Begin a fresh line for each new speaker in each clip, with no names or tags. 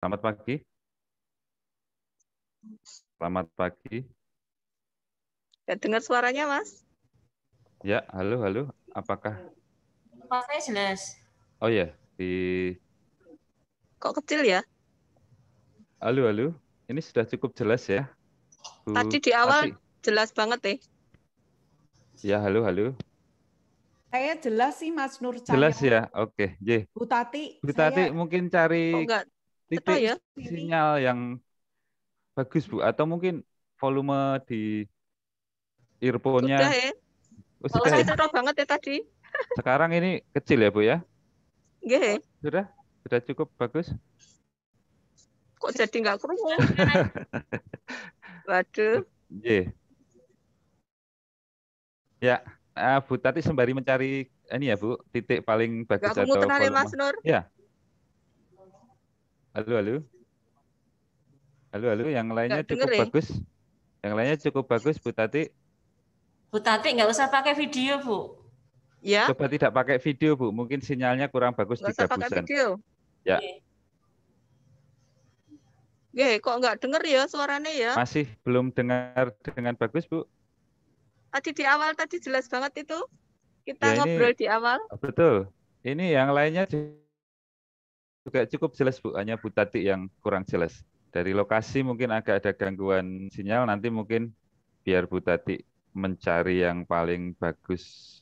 Selamat pagi. Selamat pagi.
Nggak dengar suaranya, Mas.
Ya, halo, halo. Apakah?
Suaranya jelas.
Oh ya, di
Kok kecil ya?
halo, halo. Ini sudah cukup jelas ya,
Tadi
Bu
di awal
Tati.
jelas banget ya.
Ya, halo, halo.
Saya jelas sih Mas Nur
Jelas
Cahyo.
ya? Oke, J.
Bu Tati,
Bu Tati
saya
mungkin
Kok
cari
nggak cetok
titik
ya?
sinyal yang bagus, Bu. Atau mungkin volume di earphone-nya.
Sudah ya.
Oh, sudah
Saya
ya?
cetok banget ya tadi.
Sekarang ini kecil ya, Bu ya?
Nggih.
Sudah? Sudah cukup bagus?
Kok jadi nggak kerungu? Waduh.
J. Ya, Bu Tati sembari mencari ini ya, Bu, titik paling bagus
Nggak kerungu
atau
tenan ya, Mas
volume.
Nur.
Ya, halo, halo. Halo, halo, yang lainnya
Nggak denger
cukup
ya?
bagus. Yang lainnya cukup bagus, Bu Tati.
Bu Tati nggak usah pakai video, Bu.
Ya,
Coba tidak pakai video, Bu. Mungkin sinyalnya kurang bagus
nggak
di
usah pakai
gabusan.
video.
Ya,
Nggih, kok nggak denger ya suaranya ya?
masih belum dengar dengan bagus, Bu.
Tadi di awal tadi jelas banget itu.
Ya,
Kita
ini
ngobrol di awal.
betul. Ini yang lainnya juga cukup jelas, Bu. Hanya Bu Tati yang kurang jelas. Dari lokasi mungkin agak ada gangguan sinyal. Nanti mungkin biar Bu Tati mencari yang paling bagus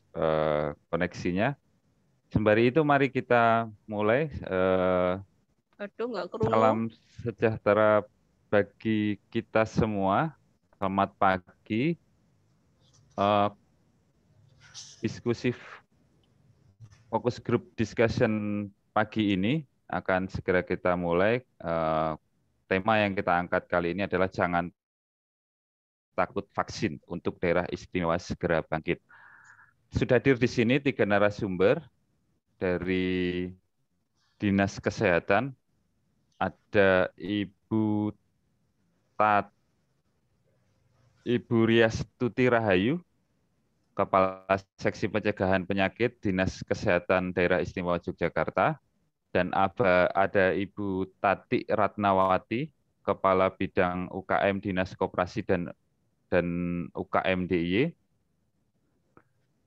koneksinya. Sembari itu mari kita mulai.
Aduh, nggak kerungu.
Salam sejahtera bagi kita semua. Selamat pagi. Diskusi fokus group discussion pagi ini akan segera kita mulai. Tema yang kita angkat kali ini adalah jangan takut vaksin untuk daerah istimewa segera bangkit. Sudah hadir di sini 3 narasumber dari Dinas Kesehatan. Ada Ibu Riastuti Rahayu, Kepala Seksi Pencegahan Penyakit Dinas Kesehatan Daerah Istimewa Yogyakarta, dan ada Ibu Tati Ratnawati, Kepala Bidang UKM Dinas Koperasi dan UKM DIY,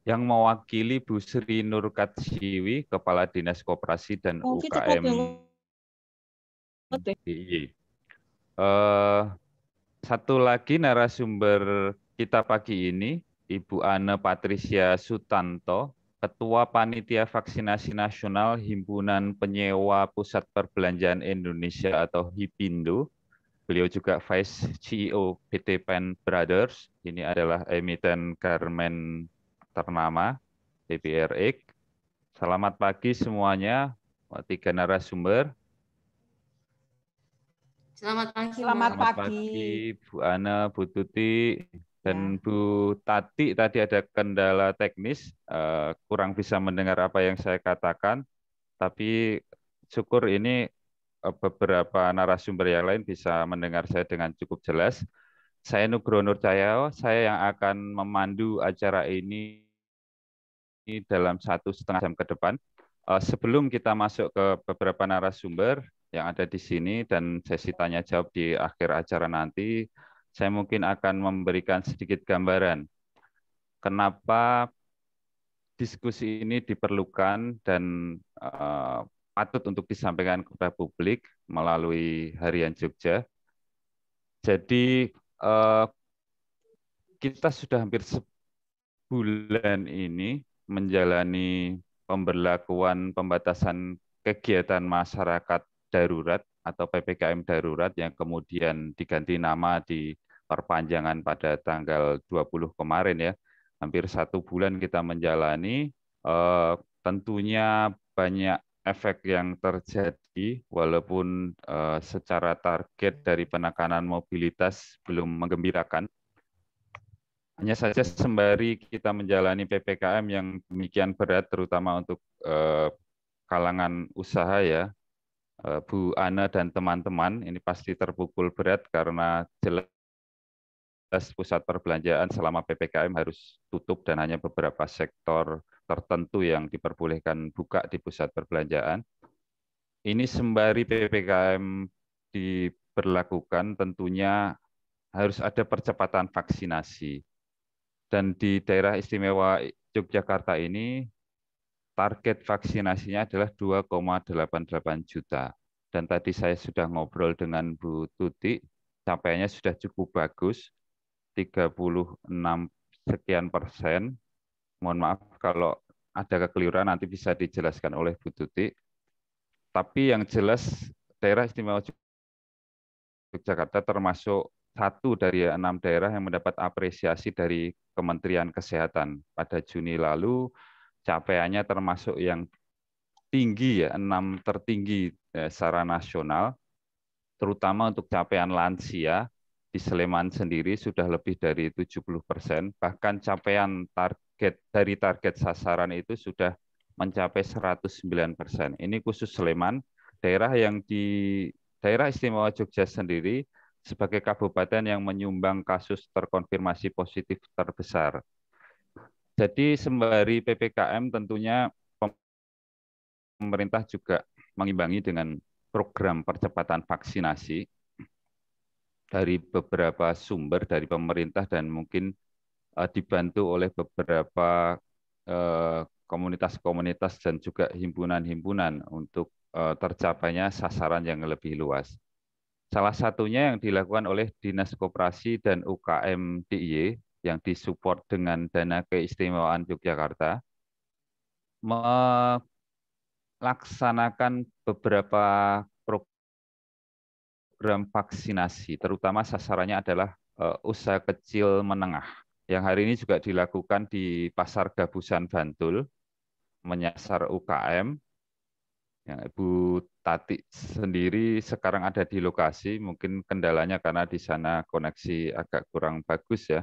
yang mewakili Bu Sri Nur Katsiwi, Kepala Dinas Koperasi dan
Mungkin cukup
UKM
banget.
DIY. Satu lagi narasumber kita pagi ini, Ibu Ane Patricia Sutanto, Ketua Panitia Vaksinasi Nasional Himpunan Penyewa Pusat Perbelanjaan Indonesia atau HIPINDO. Beliau juga Vice CEO PT Pen Brothers. Ini adalah emiten garmen ternama PPRX. Selamat pagi semuanya, 3 narasumber.
Selamat pagi.
Selamat
Selamat
pagi.
pagi, Bu Ana, Bu Tuti, dan
Ya.
Bu Tati. Tadi ada kendala teknis, kurang bisa mendengar apa yang saya katakan. Tapi syukur ini beberapa narasumber yang lain bisa mendengar saya dengan cukup jelas. Saya Nugroho Nur Cahyo, saya yang akan memandu acara ini dalam 1,5 jam ke depan. Sebelum kita masuk ke beberapa narasumber yang ada di sini dan sesi tanya jawab di akhir acara nanti, saya mungkin akan memberikan sedikit gambaran kenapa diskusi ini diperlukan dan patut untuk disampaikan kepada publik melalui Harian Jogja. Jadi kita sudah hampir sebulan ini menjalani pemberlakuan pembatasan kegiatan masyarakat darurat atau PPKM darurat yang kemudian diganti nama di perpanjangan pada tanggal 20 kemarin ya. Hampir 1 bulan kita menjalani, tentunya banyak efek yang terjadi walaupun secara target dari penekanan mobilitas belum menggembirakan. Hanya saja sembari kita menjalani PPKM yang demikian berat, terutama untuk kalangan usaha ya, Bu Ana dan teman-teman, ini pasti terpukul berat karena jelas pusat perbelanjaan selama PPKM harus tutup dan hanya beberapa sektor tertentu yang diperbolehkan buka di pusat perbelanjaan. Ini sembari PPKM diberlakukan tentunya harus ada percepatan vaksinasi. Dan di daerah istimewa Yogyakarta ini target vaksinasinya adalah 2,88 juta. Dan tadi saya sudah ngobrol dengan Bu Tuti, capaiannya sudah cukup bagus, 36 sekian persen. Mohon maaf kalau ada kekeliruan nanti bisa dijelaskan oleh Bu Tuti. Tapi yang jelas daerah istimewa Yogyakarta termasuk satu dari 6 daerah yang mendapat apresiasi dari Kementerian Kesehatan. Pada Juni lalu, capaiannya termasuk yang tinggi, ya, 6 tertinggi secara nasional, terutama untuk capaian lansia. Di Sleman sendiri sudah lebih dari 70%, bahkan capaian target sasaran itu sudah mencapai 109%. Ini khusus Sleman, daerah yang di daerah istimewa Jogja sendiri sebagai kabupaten yang menyumbang kasus terkonfirmasi positif terbesar. Jadi sembari PPKM tentunya pemerintah juga mengimbangi dengan program percepatan vaksinasi dari beberapa sumber dari pemerintah dan mungkin dibantu oleh beberapa komunitas-komunitas dan juga himpunan-himpunan untuk tercapainya sasaran yang lebih luas. Salah satunya yang dilakukan oleh Dinas Koperasi dan UKM DIY yang disupport dengan dana keistimewaan Yogyakarta, melaksanakan beberapa program vaksinasi, terutama sasarannya adalah usaha kecil menengah, yang hari ini juga dilakukan di Pasar Gabusan Bantul, menyasar UKM. Yang Ibu Tati sendiri sekarang ada di lokasi, mungkin kendalanya karena di sana koneksi agak kurang bagus ya.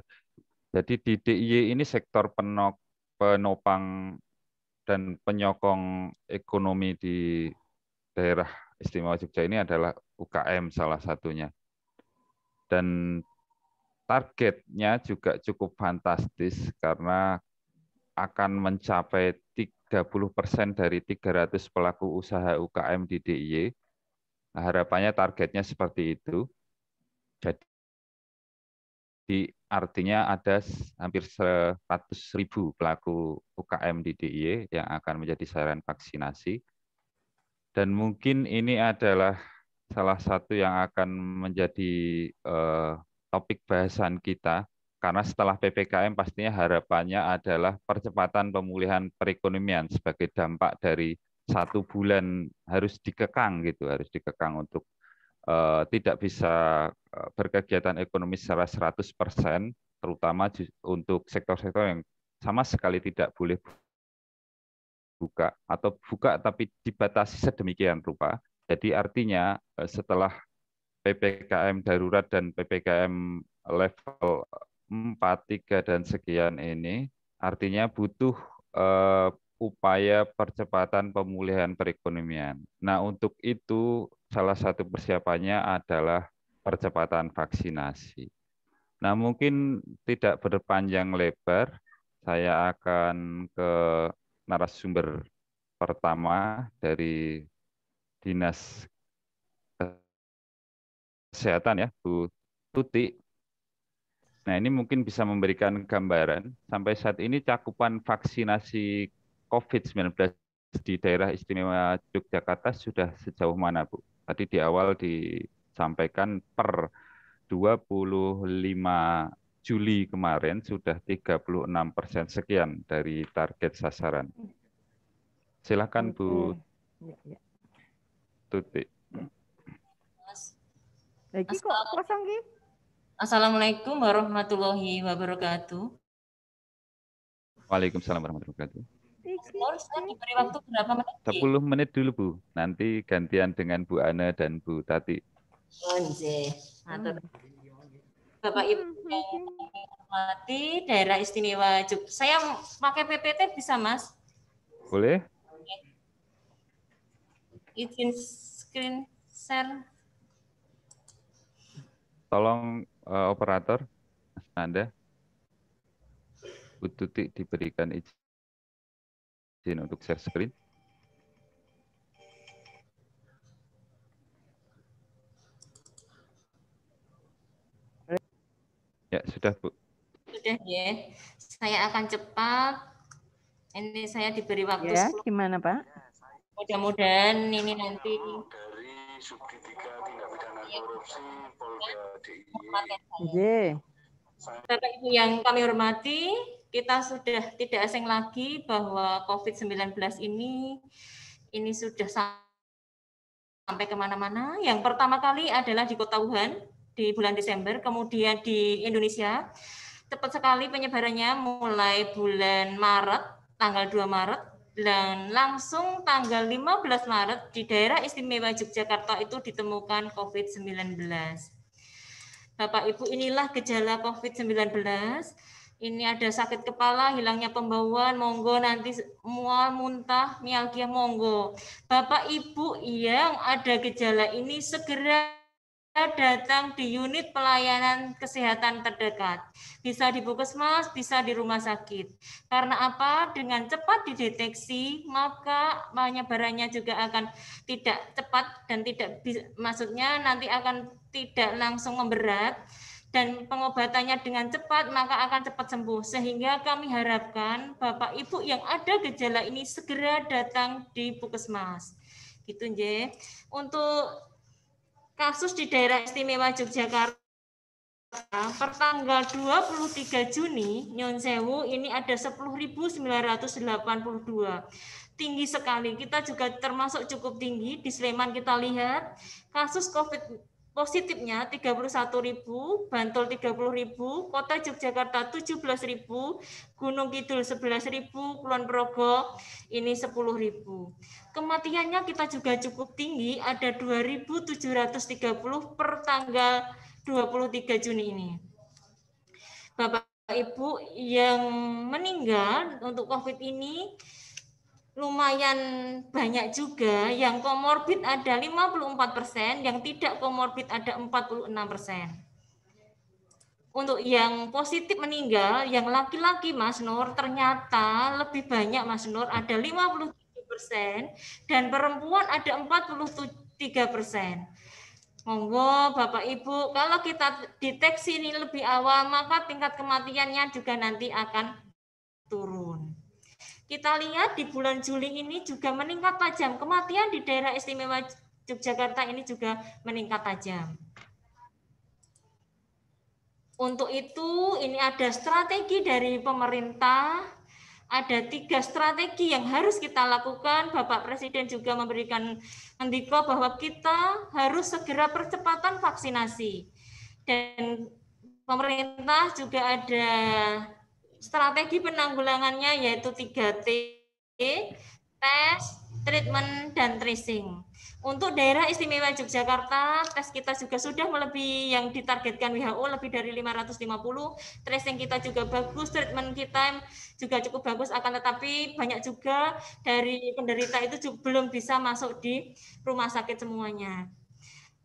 Jadi di DIY ini sektor penopang dan penyokong ekonomi di daerah istimewa Jogja ini adalah UKM salah satunya. Dan targetnya juga cukup fantastis karena akan mencapai 30% dari 300 pelaku usaha UKM di DIY. Nah, harapannya targetnya seperti itu. Jadi artinya ada hampir 100.000 pelaku UKM di DIY yang akan menjadi sasaran vaksinasi. Dan mungkin ini adalah salah satu yang akan menjadi topik bahasan kita, karena setelah PPKM pastinya harapannya adalah percepatan pemulihan perekonomian sebagai dampak dari 1 bulan harus dikekang gitu, harus dikekang untuk tidak bisa berkegiatan ekonomi secara 100%, terutama untuk sektor-sektor yang sama sekali tidak boleh buka atau buka tapi dibatasi sedemikian rupa. Jadi artinya setelah PPKM darurat dan PPKM level 4, 3, dan sekian ini, artinya butuh upaya percepatan pemulihan perekonomian. Nah, untuk itu salah satu persiapannya adalah percepatan vaksinasi. Nah, mungkin tidak berpanjang lebar, saya akan ke narasumber pertama dari Dinas Kesehatan ya, Bu Tuti. Nah, ini mungkin bisa memberikan gambaran sampai saat ini cakupan vaksinasi COVID-19 di daerah istimewa Yogyakarta sudah sejauh mana, Bu? Tadi di awal disampaikan per 25 Juli kemarin sudah 36% sekian dari target sasaran. Silakan Bu Tuti.
Lagi kok kosong Ki?
Assalamualaikum warahmatullahi wabarakatuh.
Waalaikumsalam warahmatullahi wabarakatuh.
Saya diberi waktu berapa menit?
10 menit dulu, Bu. Nanti gantian dengan Bu Ana dan Bu Tati.
Bapak Ibu yang hormati daerah istimewa Jogja. Saya pakai PPT bisa, Mas?
Boleh?
Izin screen share.
Tolong operator Anda, Bu Tuti diberikan izin untuk share screen. Ya, sudah, Bu.
Sudah ya. Saya akan cepat. Ini saya diberi waktu
Ya,
10.
gimana Pak?
Mudah-mudahan ini nanti
dari Subdit 3 Tindak Pidana Korupsi Polda DIY.
J.
Bapak Ibu yang kami hormati, kita sudah tidak asing lagi bahwa COVID-19 ini sudah sampai kemana-mana. Yang pertama kali adalah di Kota Wuhan di bulan Desember, kemudian di Indonesia. Cepat sekali penyebarannya mulai bulan Maret, tanggal 2 Maret, dan langsung tanggal 15 Maret di daerah istimewa Yogyakarta itu ditemukan COVID-19. Bapak Ibu, inilah gejala COVID-19. Ini ada sakit kepala, hilangnya pembauan, monggo nanti mual, muntah, mialgia, monggo. Bapak Ibu yang ada gejala ini segera datang di unit pelayanan kesehatan terdekat. Bisa di puskesmas, bisa di rumah sakit. Karena apa? Dengan cepat dideteksi, maka penyebarannya juga akan tidak cepat dan tidak maksudnya nanti akan tidak langsung memberat dan pengobatannya dengan cepat maka akan cepat sembuh. Sehingga kami harapkan Bapak Ibu yang ada gejala ini segera datang di puskesmas. Gitu nggih. Untuk kasus di daerah istimewa Yogyakarta per tanggal 23 Juni, Nyon Sewu, ini ada 10.982. Tinggi sekali, kita juga termasuk cukup tinggi. Di Sleman kita lihat, kasus COVID positifnya 31.000, Bantul 30.000, Kota Yogyakarta 17.000, Gunung Kidul 11.000, Kulon Progo ini 10.000. Kematiannya kita juga cukup tinggi, ada 2.730 per tanggal 23 Juni ini. Bapak Ibu yang meninggal untuk COVID ini lumayan banyak juga, yang komorbid ada 54%, yang tidak komorbid ada 46%. Untuk yang positif meninggal, yang laki-laki Mas Nur, ternyata lebih banyak Mas Nur, ada 57%, dan perempuan ada 43%. Monggo Bapak Ibu, kalau kita deteksi ini lebih awal, maka tingkat kematiannya juga nanti akan turun. Kita lihat di bulan Juli ini juga meningkat tajam. Kematian di daerah istimewa Yogyakarta ini juga meningkat tajam. Untuk itu, ini ada strategi dari pemerintah. Ada 3 strategi yang harus kita lakukan. Bapak Presiden juga memberikan mendiklo bahwa kita harus segera percepatan vaksinasi. Dan pemerintah juga ada strategi penanggulangannya yaitu 3T, tes, treatment, dan tracing. Untuk daerah istimewa Yogyakarta, tes kita juga sudah melebihi yang ditargetkan WHO, lebih dari 550, tracing kita juga bagus, treatment kita juga cukup bagus, akan tetapi banyak juga dari penderita itu juga belum bisa masuk di rumah sakit semuanya.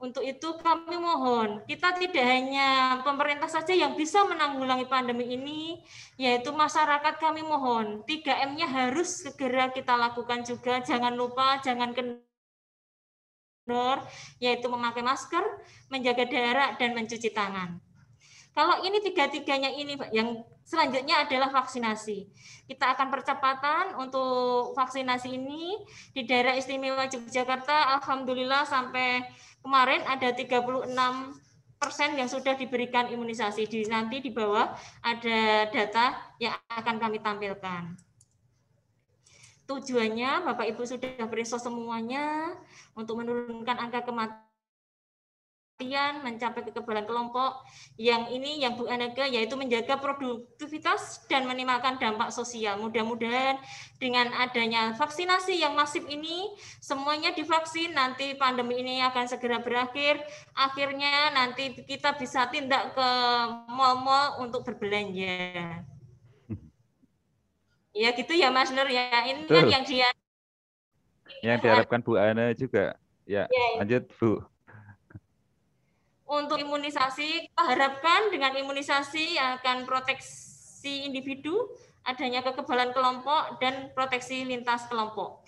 Untuk itu kami mohon, kita tidak hanya pemerintah saja yang bisa menanggulangi pandemi ini, yaitu masyarakat kami mohon, 3M-nya harus segera kita lakukan juga, jangan lupa, jangan kendor, yaitu memakai masker, menjaga jarak, dan mencuci tangan. Kalau ini tiga-tiganya ini, yang selanjutnya adalah vaksinasi. Kita akan percepatan untuk vaksinasi ini di daerah istimewa Yogyakarta, alhamdulillah sampai kemarin ada 36% yang sudah diberikan imunisasi. Nanti di bawah ada data yang akan kami tampilkan. Tujuannya Bapak Ibu sudah berinfo semuanya untuk menurunkan angka kematian, mencapai kekebalan kelompok. Yang ini yang Bu Anega yaitu menjaga produktivitas dan minimalkan dampak sosial. Mudah-mudahan dengan adanya vaksinasi yang masif ini, semuanya divaksin, nanti pandemi ini akan segera berakhir. Akhirnya nanti kita bisa tindak ke mal-mal untuk berbelanja. Ya gitu ya Mas Nur ya. Ini kan yang dia
yang diharapkan Bu Ana juga. Ya, lanjut Bu.
Untuk imunisasi, kita harapkan dengan imunisasi akan proteksi individu, adanya kekebalan kelompok, dan proteksi lintas kelompok.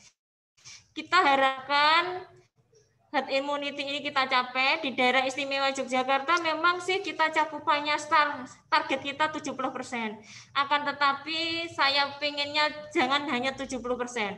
Kita harapkan herd immunity ini kita capai di daerah istimewa Yogyakarta, memang sih kita cakupannya target kita 70%. Akan tetapi saya pengennya jangan hanya 70%, 90%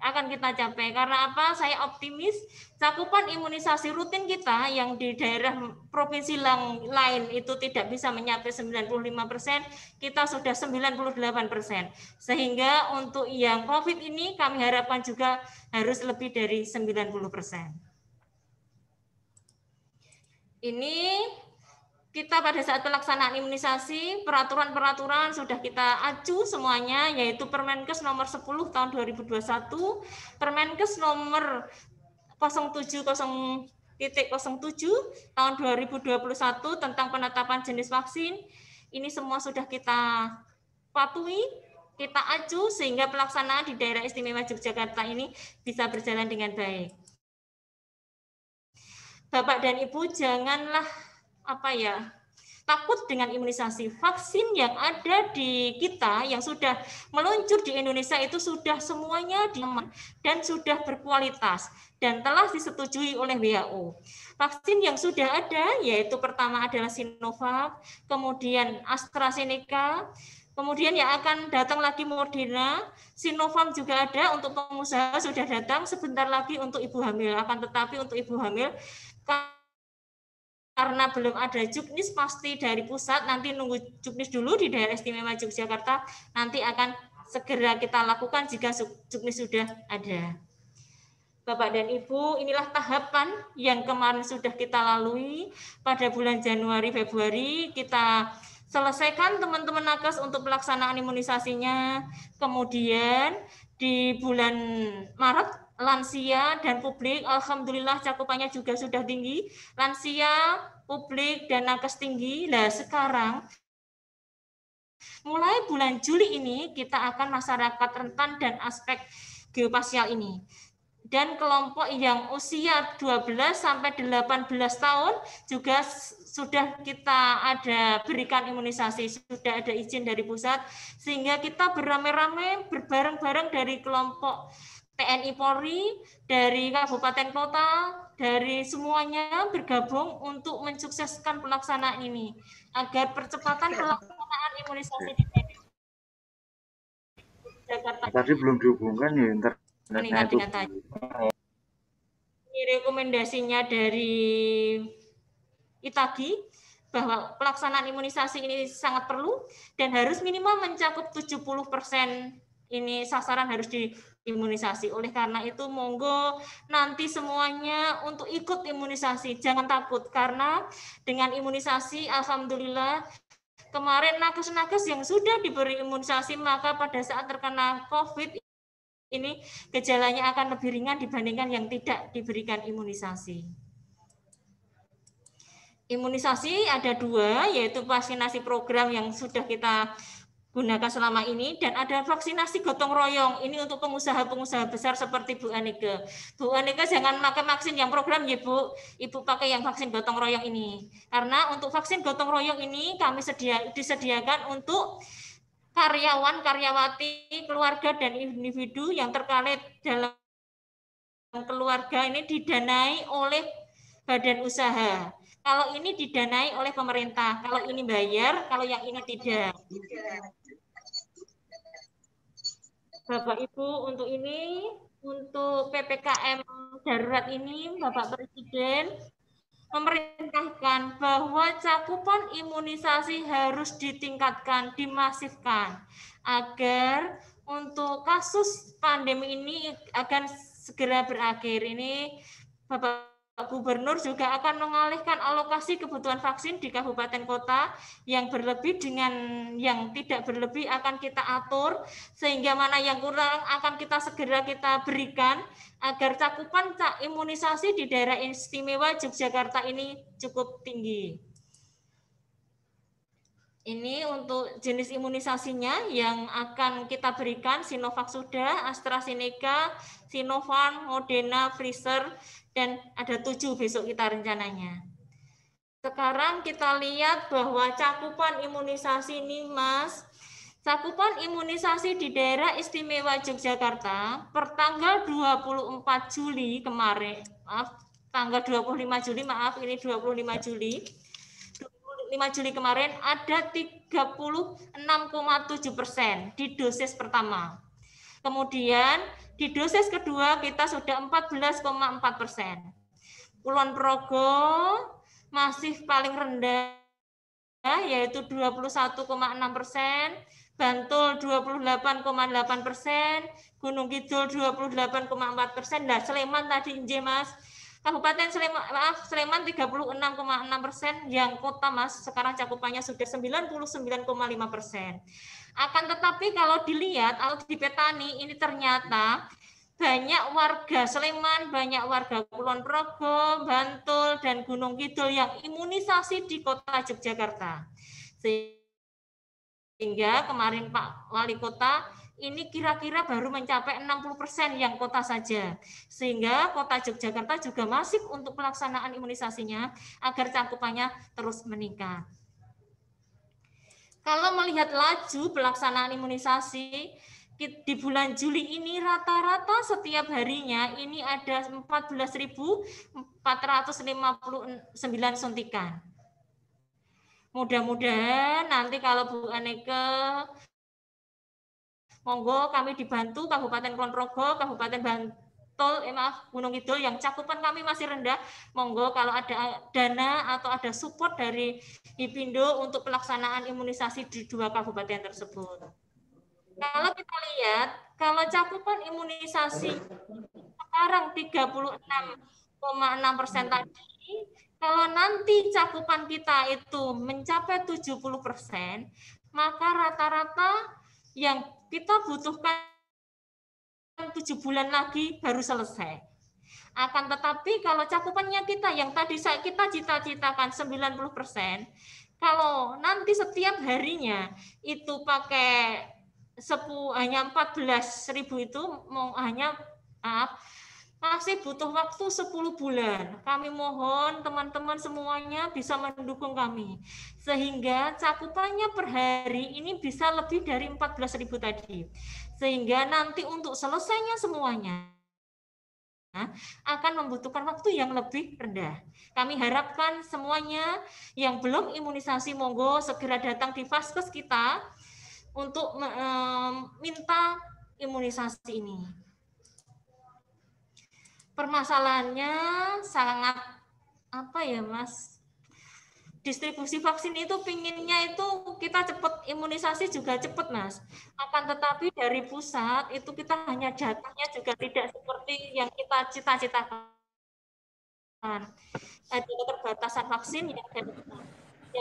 akan kita capai. Karena apa? Saya optimis cakupan imunisasi rutin kita yang di daerah provinsi lain itu tidak bisa mencapai 95%, kita sudah 98%. Sehingga untuk yang COVID ini kami harapkan juga harus lebih dari 90%. Ini kita pada saat pelaksanaan imunisasi, peraturan-peraturan sudah kita acu semuanya, yaitu Permenkes nomor 10 tahun 2021, Permenkes nomor 0707 tahun 2021 tentang penetapan jenis vaksin. Ini semua sudah kita patuhi, kita acu sehingga pelaksanaan di daerah istimewa Yogyakarta ini bisa berjalan dengan baik. Bapak dan Ibu, janganlah takut dengan imunisasi. Vaksin yang ada di kita yang sudah meluncur di Indonesia itu sudah semuanya aman dan sudah berkualitas dan telah disetujui oleh WHO. Vaksin yang sudah ada yaitu pertama adalah Sinovac, kemudian AstraZeneca, kemudian yang akan datang lagi Moderna, Sinovac juga ada untuk pengusaha sudah datang, sebentar lagi untuk ibu hamil. Akan tetapi untuk ibu hamil karena belum ada juknis pasti dari pusat, nanti nunggu juknis dulu di daerah istimewa Yogyakarta, nanti akan segera kita lakukan jika juknis sudah ada. Bapak dan Ibu, inilah tahapan yang kemarin sudah kita lalui pada bulan Januari, Februari, kita selesaikan teman-teman nakes untuk pelaksanaan imunisasinya, kemudian di bulan Maret, lansia dan publik, alhamdulillah cakupannya juga sudah tinggi, lansia, publik, dan nakes tinggi. Nah sekarang, mulai bulan Juli ini, kita akan masyarakat rentan dan aspek geospasial ini. Dan kelompok yang usia 12 sampai 18 tahun juga sudah kita berikan imunisasi, sudah ada izin dari pusat, sehingga kita beramai-ramai, berbareng-bareng dari kelompok TNI Polri, dari kabupaten kota, dari semuanya bergabung untuk mensukseskan pelaksanaan ini, agar percepatan pelaksanaan imunisasi di Jakarta.
Tadi belum dihubungkan ya internetnya itu.
Ini rekomendasinya dari Itagi, bahwa pelaksanaan imunisasi ini sangat perlu dan harus minimal mencakup 70% ini sasaran harus diimunisasi. Oleh karena itu monggo nanti semuanya untuk ikut imunisasi, jangan takut karena dengan imunisasi alhamdulillah kemarin nakes-nakes yang sudah diberi imunisasi maka pada saat terkena COVID ini gejalanya akan lebih ringan dibandingkan yang tidak diberikan imunisasi. Imunisasi ada dua, yaitu vaksinasi program yang sudah kita gunakan selama ini, dan ada vaksinasi gotong royong. Ini untuk pengusaha-pengusaha besar seperti Bu Aneka. Bu Aneka jangan pakai vaksin yang program ya Bu, Ibu pakai yang vaksin gotong royong ini. Karena untuk vaksin gotong royong ini kami disediakan untuk karyawan, karyawati, keluarga, dan individu yang terkait dalam keluarga ini didanai oleh badan usaha. Kalau ini didanai oleh pemerintah, kalau ini bayar, kalau yang ini tidak. Bapak Ibu, untuk ini, untuk PPKM darurat ini, Bapak Presiden memerintahkan bahwa cakupan imunisasi harus ditingkatkan, dimasifkan, agar untuk kasus pandemi ini akan segera berakhir. Ini Bapak Gubernur juga akan mengalihkan alokasi kebutuhan vaksin di kabupaten kota yang berlebih dengan yang tidak berlebih akan kita atur, sehingga mana yang kurang akan kita segera kita berikan agar cakupan imunisasi di daerah istimewa Yogyakarta ini cukup tinggi. Ini untuk jenis imunisasinya yang akan kita berikan, Sinovac sudah, AstraZeneca, Sinovac, Moderna, Pfizer, dan ada 7 besok kita rencananya. Sekarang kita lihat bahwa cakupan imunisasi ini Mas, Cakupan imunisasi di daerah istimewa Yogyakarta per tanggal 24 Juli kemarin, tanggal 25 Juli, ini 25 Juli. 5 Juli kemarin ada 36,7% di dosis pertama. Kemudian di dosis kedua kita sudah 14,4%. Kulon Progo masih paling rendah yaitu 21,6%, Bantul 28,8%, Gunung Kidul 28,4%, dan Sleman tadi Mas, Kabupaten Sleman, Sleman 36,6%, yang kota Mas sekarang cakupannya sudah 99,5%. Akan tetapi kalau dilihat atau dipetani ini ternyata banyak warga Sleman, banyak warga Kulon Progo, Bantul, dan Gunung Kidul yang imunisasi di kota Yogyakarta. Sehingga kemarin Pak Wali Kota ini kira-kira baru mencapai 60% yang kota saja. Sehingga kota Yogyakarta juga masif untuk pelaksanaan imunisasinya agar cakupannya terus meningkat. Kalau melihat laju pelaksanaan imunisasi, di bulan Juli ini rata-rata setiap harinya ini ada 14.459 suntikan. Mudah-mudahan nanti kalau Bu Aneke, monggo kami dibantu Kabupaten Kulon Progo, Kabupaten Bantul, Gunung Kidul yang cakupan kami masih rendah, monggo kalau ada dana atau ada support dari Hipindo untuk pelaksanaan imunisasi di 2 kabupaten tersebut. Kalau kita lihat, kalau cakupan imunisasi sekarang 36,6% tadi, kalau nanti cakupan kita itu mencapai 70%, maka rata-rata yang kita butuhkan 7 bulan lagi baru selesai. Akan tetapi kalau cakupannya kita yang tadi kita cita-citakan 90%, kalau nanti setiap harinya itu pakai hanya 14.000 itu hanya masih butuh waktu 10 bulan. Kami mohon teman-teman semuanya bisa mendukung kami sehingga cakupannya per hari ini bisa lebih dari 14.000 tadi. Sehingga nanti untuk selesainya semuanya akan membutuhkan waktu yang lebih rendah. Kami harapkan semuanya yang belum imunisasi monggo segera datang di Vaskes kita untuk minta imunisasi ini. Permasalahannya sangat Mas? Distribusi vaksin itu pinginnya itu kita cepat imunisasi juga cepat Mas. Akan tetapi dari pusat itu kita hanya jatahnya juga tidak seperti yang kita cita-citakan. Ada keterbatasan vaksin yang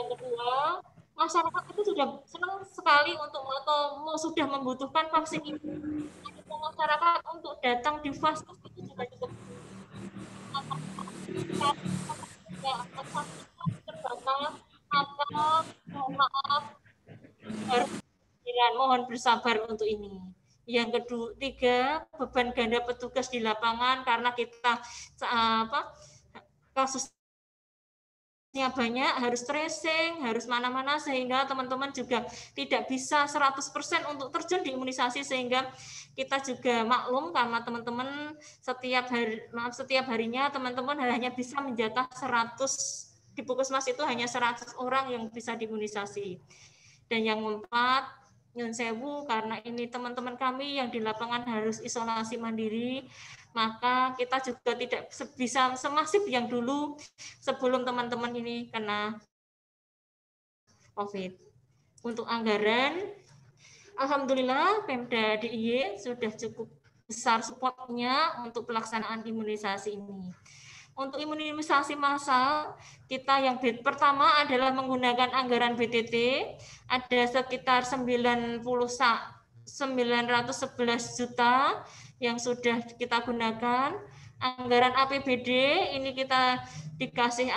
kedua, masyarakat itu sudah senang sekali untuk atau sudah membutuhkan vaksin ini. Masyarakat untuk datang di Vaskes itu juga cukup terbatas, maka mohon maaf, mohon bersabar untuk ini. Yang ketiga, beban ganda petugas di lapangan karena kita kasusnya banyak, harus tracing, harus mana-mana sehingga teman-teman juga tidak bisa 100% untuk terjun di imunisasi sehingga kita juga maklum karena teman-teman setiap harinya teman-teman hanya bisa menjatah 100 di Puskesmas itu hanya 100 orang yang bisa diimunisasi. Dan yang keempat, nyun sewu karena ini teman-teman kami yang di lapangan harus isolasi mandiri, maka kita juga tidak bisa semasif yang dulu sebelum teman-teman ini kena COVID. Untuk anggaran, alhamdulillah Pemda DIY sudah cukup besar supportnya untuk pelaksanaan imunisasi ini. Untuk imunisasi massal, kita yang pertama adalah menggunakan anggaran BTT, ada sekitar 911 juta yang sudah kita gunakan. Anggaran APBD ini kita dikasih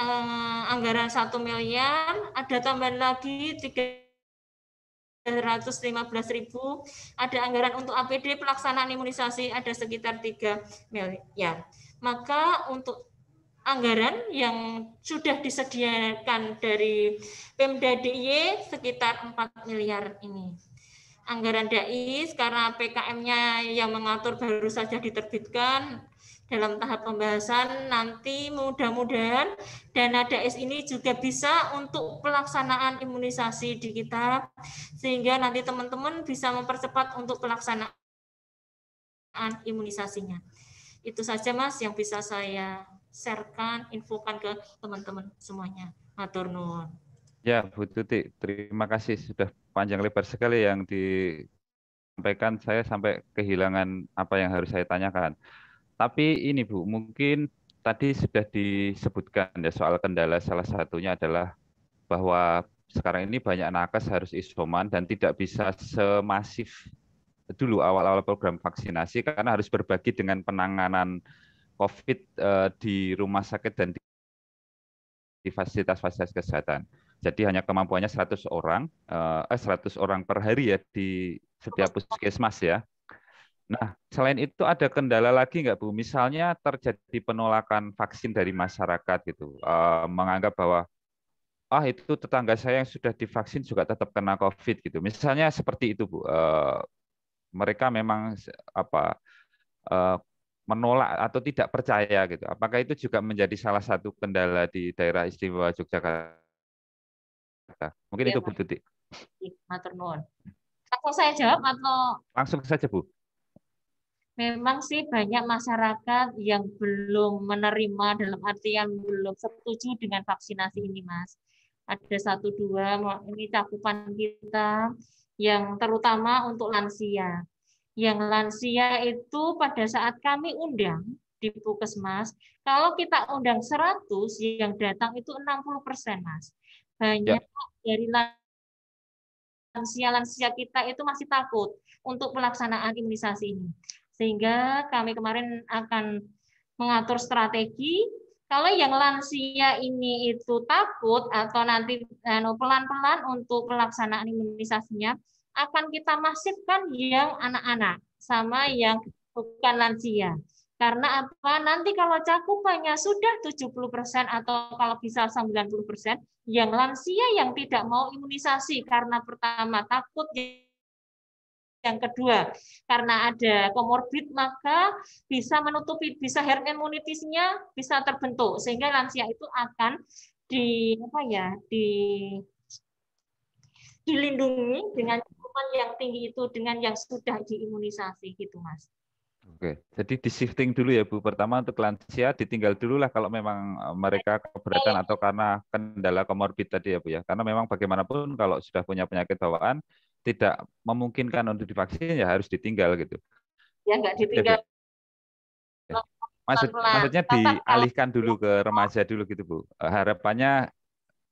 anggaran 1 miliar, ada tambahan lagi 315.000, ada anggaran untuk APD pelaksanaan imunisasi ada sekitar 3 miliar. Maka untuk anggaran yang sudah disediakan dari Pemda DIY sekitar 4 miliar ini. anggaran DAIS karena PKM-nya yang mengatur baru saja diterbitkan dalam tahap pembahasan. Nanti mudah-mudahan dana DAIS ini juga bisa untuk pelaksanaan imunisasi di kita, sehingga nanti teman-teman bisa mempercepat untuk pelaksanaan imunisasinya. Itu saja Mas yang bisa saya sharekan, infokan ke teman-teman semuanya. Matur nuwun.
Ya, Bu Tuti, terima kasih sudah panjang lebar sekali yang disampaikan. Saya sampai kehilangan apa yang harus saya tanyakan. Tapi ini Bu, mungkin tadi sudah disebutkan ya soal kendala, salah satunya adalah bahwa sekarang ini banyak nakes harus isoman dan tidak bisa semasif dulu awal-awal program vaksinasi karena harus berbagi dengan penanganan COVID di rumah sakit dan di fasilitas-fasilitas kesehatan. Jadi hanya kemampuannya 100 orang per hari ya di setiap puskesmas ya. Nah, selain itu ada kendala lagi nggak Bu? Misalnya terjadi penolakan vaksin dari masyarakat gitu, menganggap bahwa itu tetangga saya yang sudah divaksin juga tetap kena COVID gitu. Misalnya seperti itu Bu. Mereka memang menolak atau tidak percaya gitu. Apakah itu juga menjadi salah satu kendala di daerah istimewa Yogyakarta? Mungkin itu Bu Tuti.
Matur nuwun. Langsung saya jawab atau
Langsung saja Bu.
memang sih banyak masyarakat yang belum menerima, dalam artian belum setuju dengan vaksinasi ini, Mas. Ada 1-2 ini cakupan kita yang terutama untuk lansia. Yang lansia itu pada saat kami undang di Puskesmas, kalau kita undang 100, yang datang itu 60%, Mas. Banyak dari lansia-lansia kita itu masih takut untuk pelaksanaan imunisasi ini. Sehingga kami kemarin akan mengatur strategi, kalau yang lansia ini itu takut atau nanti pelan-pelan untuk pelaksanaan imunisasinya, akan kita masifkan yang anak-anak sama yang bukan lansia. Karena apa? Nanti kalau cakupannya sudah 70% atau kalau bisa 90%, yang lansia yang tidak mau imunisasi karena pertama takut, yang kedua karena ada komorbid, maka bisa menutupi, bisa herd immunity-nya bisa terbentuk sehingga lansia itu akan dilindungi dengan cakupan yang tinggi itu dengan yang sudah diimunisasi gitu Mas.
Oke, jadi di shifting dulu ya Bu. Pertama untuk lansia ditinggal dulu lah kalau memang mereka keberatan atau karena kendala komorbid tadi ya Bu ya. Karena memang bagaimanapun kalau sudah punya penyakit bawaan tidak memungkinkan untuk divaksin ya harus ditinggal gitu.
Ya nggak ditinggal.
Maksudnya dialihkan dulu ke remaja dulu gitu Bu. Harapannya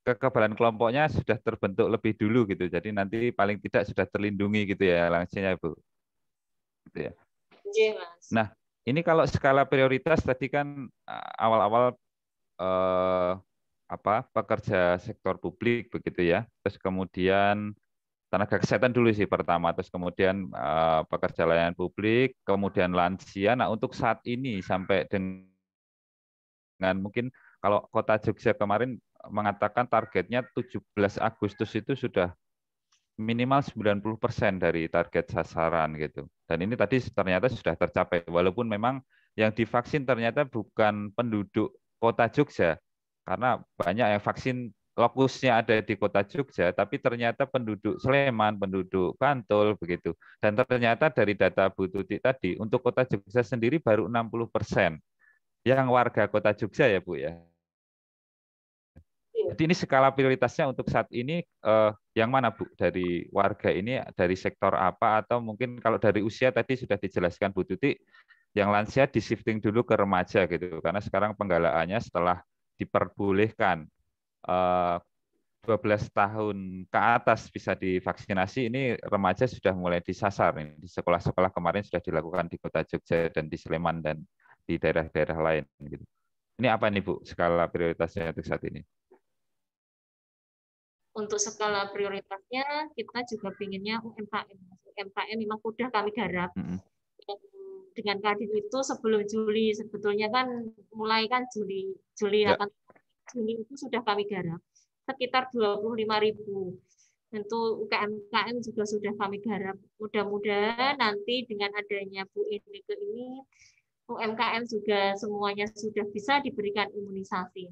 kekebalan kelompoknya sudah terbentuk lebih dulu gitu. Jadi nanti paling tidak sudah terlindungi gitu ya lansianya Bu. Gitu ya. Nah, ini kalau skala prioritas tadi kan awal-awal pekerja sektor publik begitu ya. Terus kemudian tenaga kesehatan dulu sih pertama, terus kemudian pekerja layanan publik, kemudian lansia. Nah, untuk saat ini sampai dengan mungkin kalau Kota Jogja kemarin mengatakan targetnya 17 Agustus itu sudah minimal 90% dari target sasaran gitu. Dan ini tadi ternyata sudah tercapai, walaupun memang yang divaksin ternyata bukan penduduk Kota Jogja, karena banyak yang vaksin lokusnya ada di Kota Jogja, tapi ternyata penduduk Sleman, penduduk Bantul begitu. Dan ternyata dari data Bu Tuti tadi, untuk Kota Jogja sendiri baru 60% yang warga Kota Jogja ya Bu ya. Jadi ini skala prioritasnya untuk saat ini yang mana Bu? Dari warga ini dari sektor apa atau mungkin kalau dari usia tadi sudah dijelaskan Bu Tuti, yang lansia di shifting dulu ke remaja gitu. Karena sekarang penggalaannya setelah diperbolehkan 12 tahun ke atas bisa divaksinasi, ini remaja sudah mulai disasar. Di sekolah-sekolah kemarin sudah dilakukan di Kota Jogja dan di Sleman dan di daerah-daerah lain. Gitu. Ini apa nih Bu skala prioritasnya untuk saat ini?
Untuk skala prioritasnya kita juga pinginnya UMKM. UMKM memang sudah kami garap. Dengan Kadin itu sebelum Juli, sebetulnya kan mulai kan Juli 8 Juni itu sudah kami garap sekitar 25.000. Tentu UKM juga sudah kami garap. Mudah-mudahan nanti dengan adanya Bu Ineke ini, UMKM juga semuanya sudah bisa diberikan imunisasi.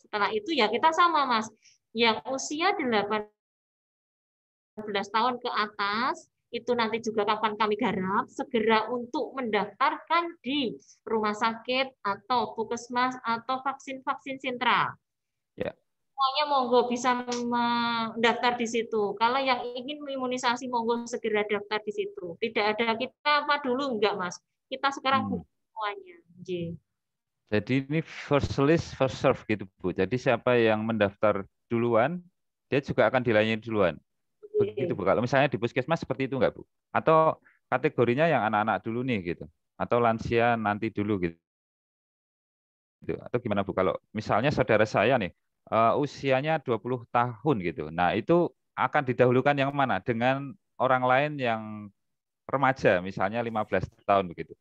Setelah itu ya kita sama, Mas. Yang usia 18 tahun ke atas, itu nanti juga kapan kami garap, segera untuk mendaftarkan di rumah sakit atau puskesmas atau vaksin-vaksin sentral.
Ya.
Semuanya monggo bisa mendaftar di situ. Kalau yang ingin imunisasi monggo segera daftar di situ. Tidak ada kita apa dulu enggak, Mas. Kita sekarang buka semuanya.
Jadi ini first list first serve gitu Bu. Jadi siapa yang mendaftar duluan, dia juga akan dilayani duluan. Begitu Bu. Kalau misalnya di puskesmas seperti itu enggak Bu? Atau kategorinya yang anak-anak dulu nih gitu. Atau lansia nanti dulu gitu. Atau gimana Bu? Kalau misalnya saudara saya nih usianya 20 tahun gitu. Nah, itu akan didahulukan yang mana? Dengan orang lain yang remaja, misalnya 15 tahun begitu.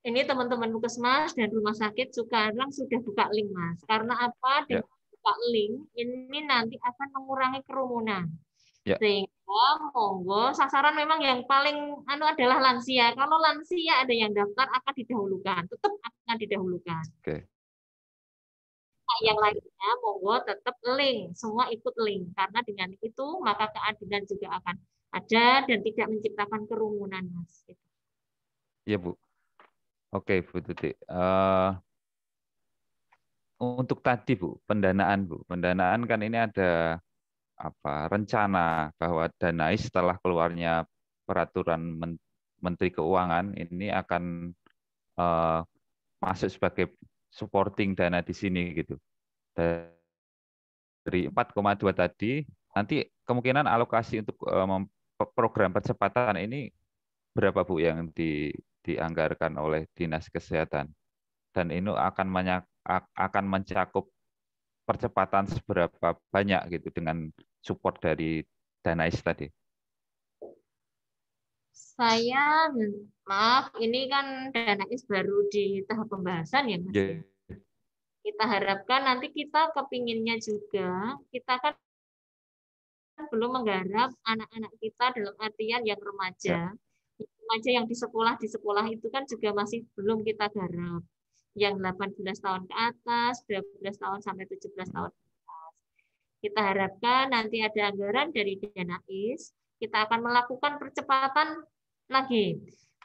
Ini teman-teman puskesmas dan rumah sakit sekarang sudah buka link, Mas. Karena apa? Dengan buka link, ini nanti akan mengurangi kerumunan.
Ya.
Sehingga monggo sasaran memang yang paling adalah lansia. Kalau lansia ada yang daftar akan didahulukan, tetap akan didahulukan.
Oke.
Nah, yang lainnya monggo tetap link, semua ikut link. Karena dengan itu maka keadilan juga akan ada dan tidak menciptakan kerumunan, Mas.
Iya Bu. Oke Bu Tuti. Untuk tadi Bu, pendanaan Bu. Pendanaan kan ini ada rencana bahwa Danais setelah keluarnya peraturan Menteri Keuangan ini akan masuk sebagai supporting dana di sini gitu. Dari 4,2 tadi, nanti kemungkinan alokasi untuk program percepatan ini berapa Bu yang dianggarkan oleh Dinas Kesehatan? Dan ini akan mencakup percepatan seberapa banyak gitu dengan support dari Danais tadi?
Saya, maaf, ini kan Danais baru di tahap pembahasan ya, Mas.
Yeah.
Kita harapkan nanti kita kepinginnya juga, kita kan belum menggarap anak-anak kita dalam artian yang remaja. Yeah. Remaja yang di sekolah itu kan juga masih belum kita garap. Yang 18 tahun ke atas, 12 tahun sampai 17 tahun ke atas. Kita harapkan nanti ada anggaran dari Danais, kita akan melakukan percepatan lagi.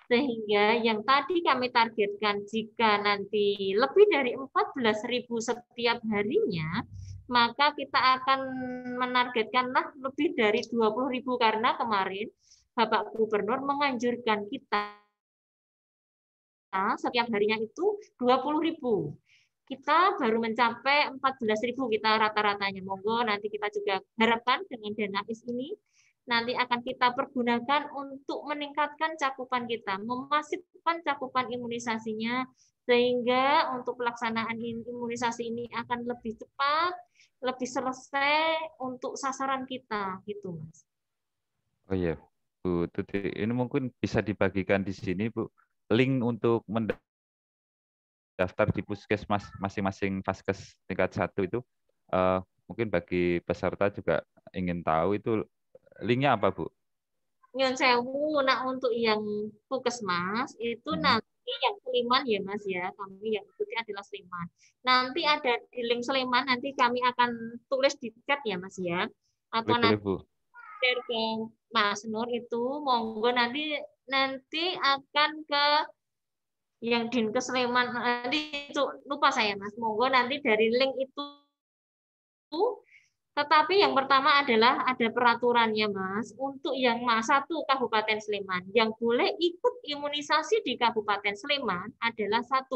Sehingga yang tadi kami targetkan jika nanti lebih dari 14.000 setiap harinya, maka kita akan menargetkanlah lebih dari 20.000 karena kemarin Bapak Gubernur menganjurkan kita setiap harinya itu 20.000. Kita baru mencapai 14.000 kita rata-ratanya. Monggo nanti kita juga harapkan dengan Danais ini nanti akan kita pergunakan untuk meningkatkan cakupan kita, memasifkan cakupan imunisasinya sehingga untuk pelaksanaan imunisasi ini akan lebih cepat, lebih selesai untuk sasaran kita gitu, Mas.
Oh iya, Bu Tuti, ini mungkin bisa dibagikan di sini Bu. Link untuk mendaftar di puskesmas masing-masing vaskes tingkat 1 itu mungkin bagi peserta juga ingin tahu itu linknya apa Bu?
Nyun sewu, nah untuk yang puskesmas itu nanti yang Sleman ya Mas ya, kami yang ikuti adalah Sleman. Nanti ada di link Sleman, nanti kami akan tulis di chat ya Mas ya, atau
boleh,
nanti
Bu.
share ke Mas Nur itu, monggo nanti akan ke yang Dinkes Sleman, nanti itu lupa saya Mas, monggo nanti dari link itu. Tetapi yang pertama adalah ada peraturannya Mas, untuk yang 1 Kabupaten Sleman, yang boleh ikut imunisasi di Kabupaten Sleman adalah 1,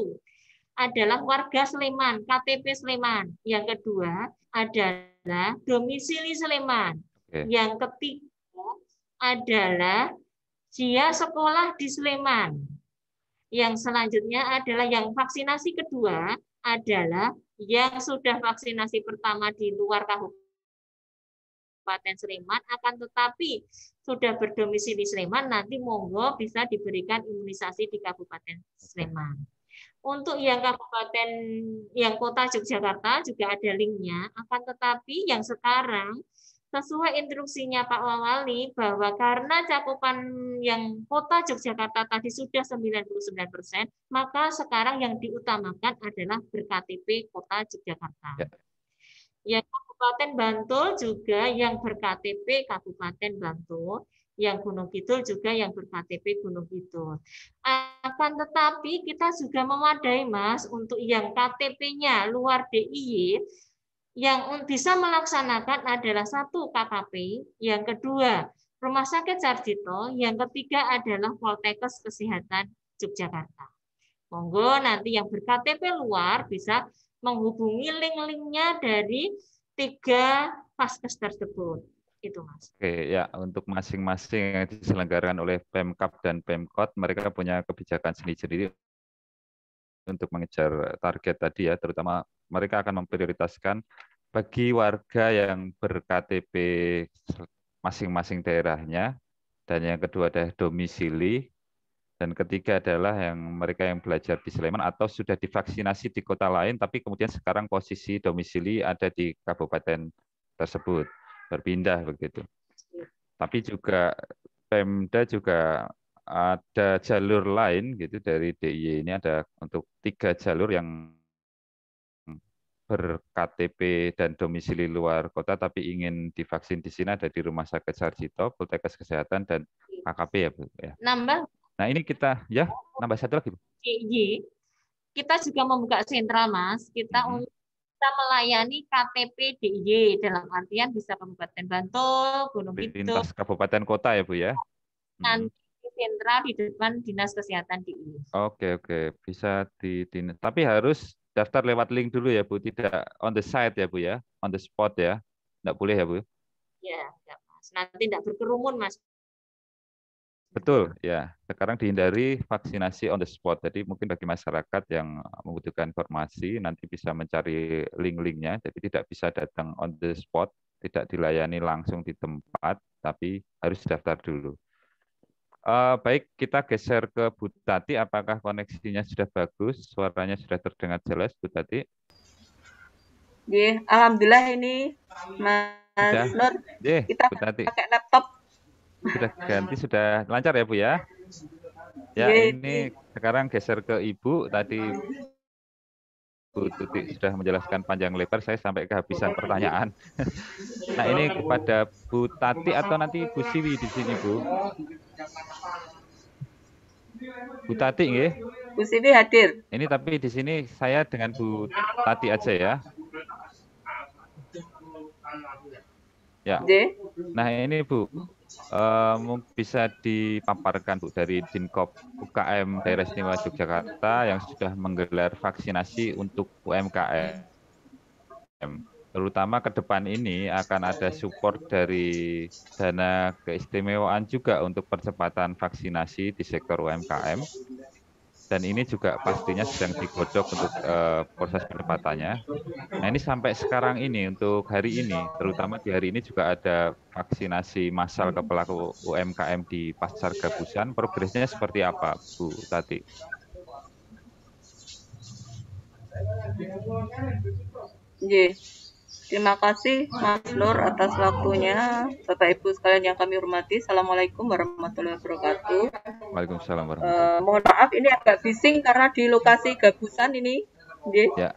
adalah warga Sleman, KTP Sleman. Yang kedua adalah domisili Sleman. Yang ketiga adalah dia sekolah di Sleman. Yang selanjutnya adalah yang vaksinasi kedua adalah yang sudah vaksinasi pertama di luar Kabupaten Sleman, akan tetapi sudah berdomisili Sleman, nanti monggo bisa diberikan imunisasi di Kabupaten Sleman. Untuk yang kabupaten, yang kota Yogyakarta juga ada linknya, akan tetapi yang sekarang sesuai instruksinya Pak Wali bahwa karena cakupan yang kota Yogyakarta tadi sudah 99%, maka sekarang yang diutamakan adalah ber-KTP kota Yogyakarta.
Ya.
Yang Kabupaten Bantul juga yang ber-KTP Kabupaten Bantul, yang Gunung Kidul juga yang ber-KTP Gunung Kidul. Akan tetapi kita juga memadai Mas untuk yang KTP-nya luar DIY, yang bisa melaksanakan adalah 1 KKP, yang kedua Rumah Sakit Sarjito, yang ketiga adalah Poltekkes Kesehatan Yogyakarta. Monggo nanti yang ber-KTP luar bisa menghubungi link-linknya dari 3 Vaskes tersebut. Itu Mas.
Oke, ya untuk masing-masing yang diselenggarakan oleh Pemkab dan Pemkot, mereka punya kebijakan sendiri-sendiri untuk mengejar target tadi ya, terutama mereka akan memprioritaskan bagi warga yang ber-KTP masing-masing daerahnya, dan yang kedua adalah domisili, dan ketiga adalah yang mereka yang belajar di Sleman atau sudah divaksinasi di kota lain, tapi kemudian sekarang posisi domisili ada di kabupaten tersebut, berpindah begitu. Tapi juga Pemda juga ada jalur lain gitu dari DIY, ini ada untuk 3 jalur yang ber-KTP dan domisili luar kota tapi ingin divaksin di sini, ada di Rumah Sakit Sarjito, Poltekkes Kesehatan, dan KKP ya Bu ya.
Nambah
Nah ini kita ya nambah satu lagi Bu.
DIY, kita juga membuka sentra Mas, kita melayani KTP DIY, dalam artian bisa Kabupaten Bantul, Gunung Kidul,
Lintas kabupaten kota ya Bu ya.
nanti sentra di depan Dinas Kesehatan DIY.
Oke, bisa di tapi harus daftar lewat link dulu ya Bu, tidak on the site ya Bu ya, on the spot ya, tidak boleh ya Bu.
Ya, Mas. Nanti tidak berkerumun Mas.
Betul ya, sekarang dihindari vaksinasi on the spot, jadi mungkin bagi masyarakat yang membutuhkan informasi nanti bisa mencari link-linknya, jadi tidak bisa datang on the spot, tidak dilayani langsung di tempat, tapi harus daftar dulu. Baik, kita geser ke Bu Tati. Apakah koneksinya sudah bagus? Suaranya sudah terdengar jelas, Bu Tati?
Alhamdulillah ini Mas Nur. Kita
Bu Tati
pakai laptop.
sudah ganti, sudah lancar ya Bu ya? Ya, ini sekarang geser ke Ibu. Tadi Bu Tuti sudah menjelaskan panjang lebar, saya sampai kehabisan pertanyaan. Nah, ini kepada Bu Tati atau nanti Bu Siwi di sini, Bu? Bu Tati nggih?
Bu Siwi hadir.
Ini tapi di sini saya dengan Bu Tati aja ya. Ya. Nah, ini Bu, bisa dipaparkan Bu dari Dinkop UKM Daerah Istimewa Yogyakarta yang sudah menggelar vaksinasi untuk UMKM. Terutama ke depan ini akan ada support dari dana keistimewaan juga untuk percepatan vaksinasi di sektor UMKM. Dan ini juga pastinya sedang digodok untuk proses percepatannya. Nah ini sampai sekarang ini, untuk hari ini, terutama di hari ini juga ada vaksinasi massal ke pelaku UMKM di Pasar Gabusan. Progresnya seperti apa, Bu Tati?
Terima kasih Mas Nur atas waktunya. Bapak Ibu sekalian yang kami hormati, Assalamualaikum warahmatullahi wabarakatuh.
Waalaikumsalam warahmatullahi wabarakatuh.
Mohon maaf ini agak bising karena di lokasi Gabusan ini.
Ya.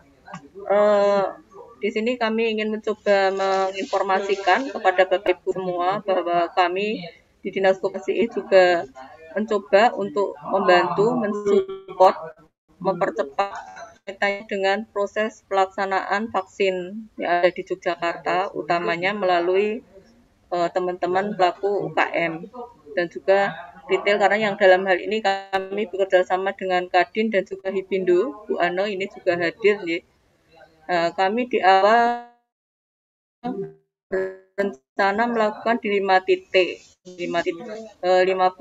Di sini kami ingin mencoba menginformasikan kepada Bapak Ibu semua bahwa kami di Dinas Koperasi juga mencoba untuk membantu, mensupport, mempercepat dengan proses pelaksanaan vaksin yang ada di Yogyakarta, utamanya melalui teman-teman pelaku UKM dan juga retail, karena yang dalam hal ini kami bekerja sama dengan Kadin dan juga Hipindo. Bu Ano ini juga hadir. Kami di awal berencana melakukan di 5 titik, 50.000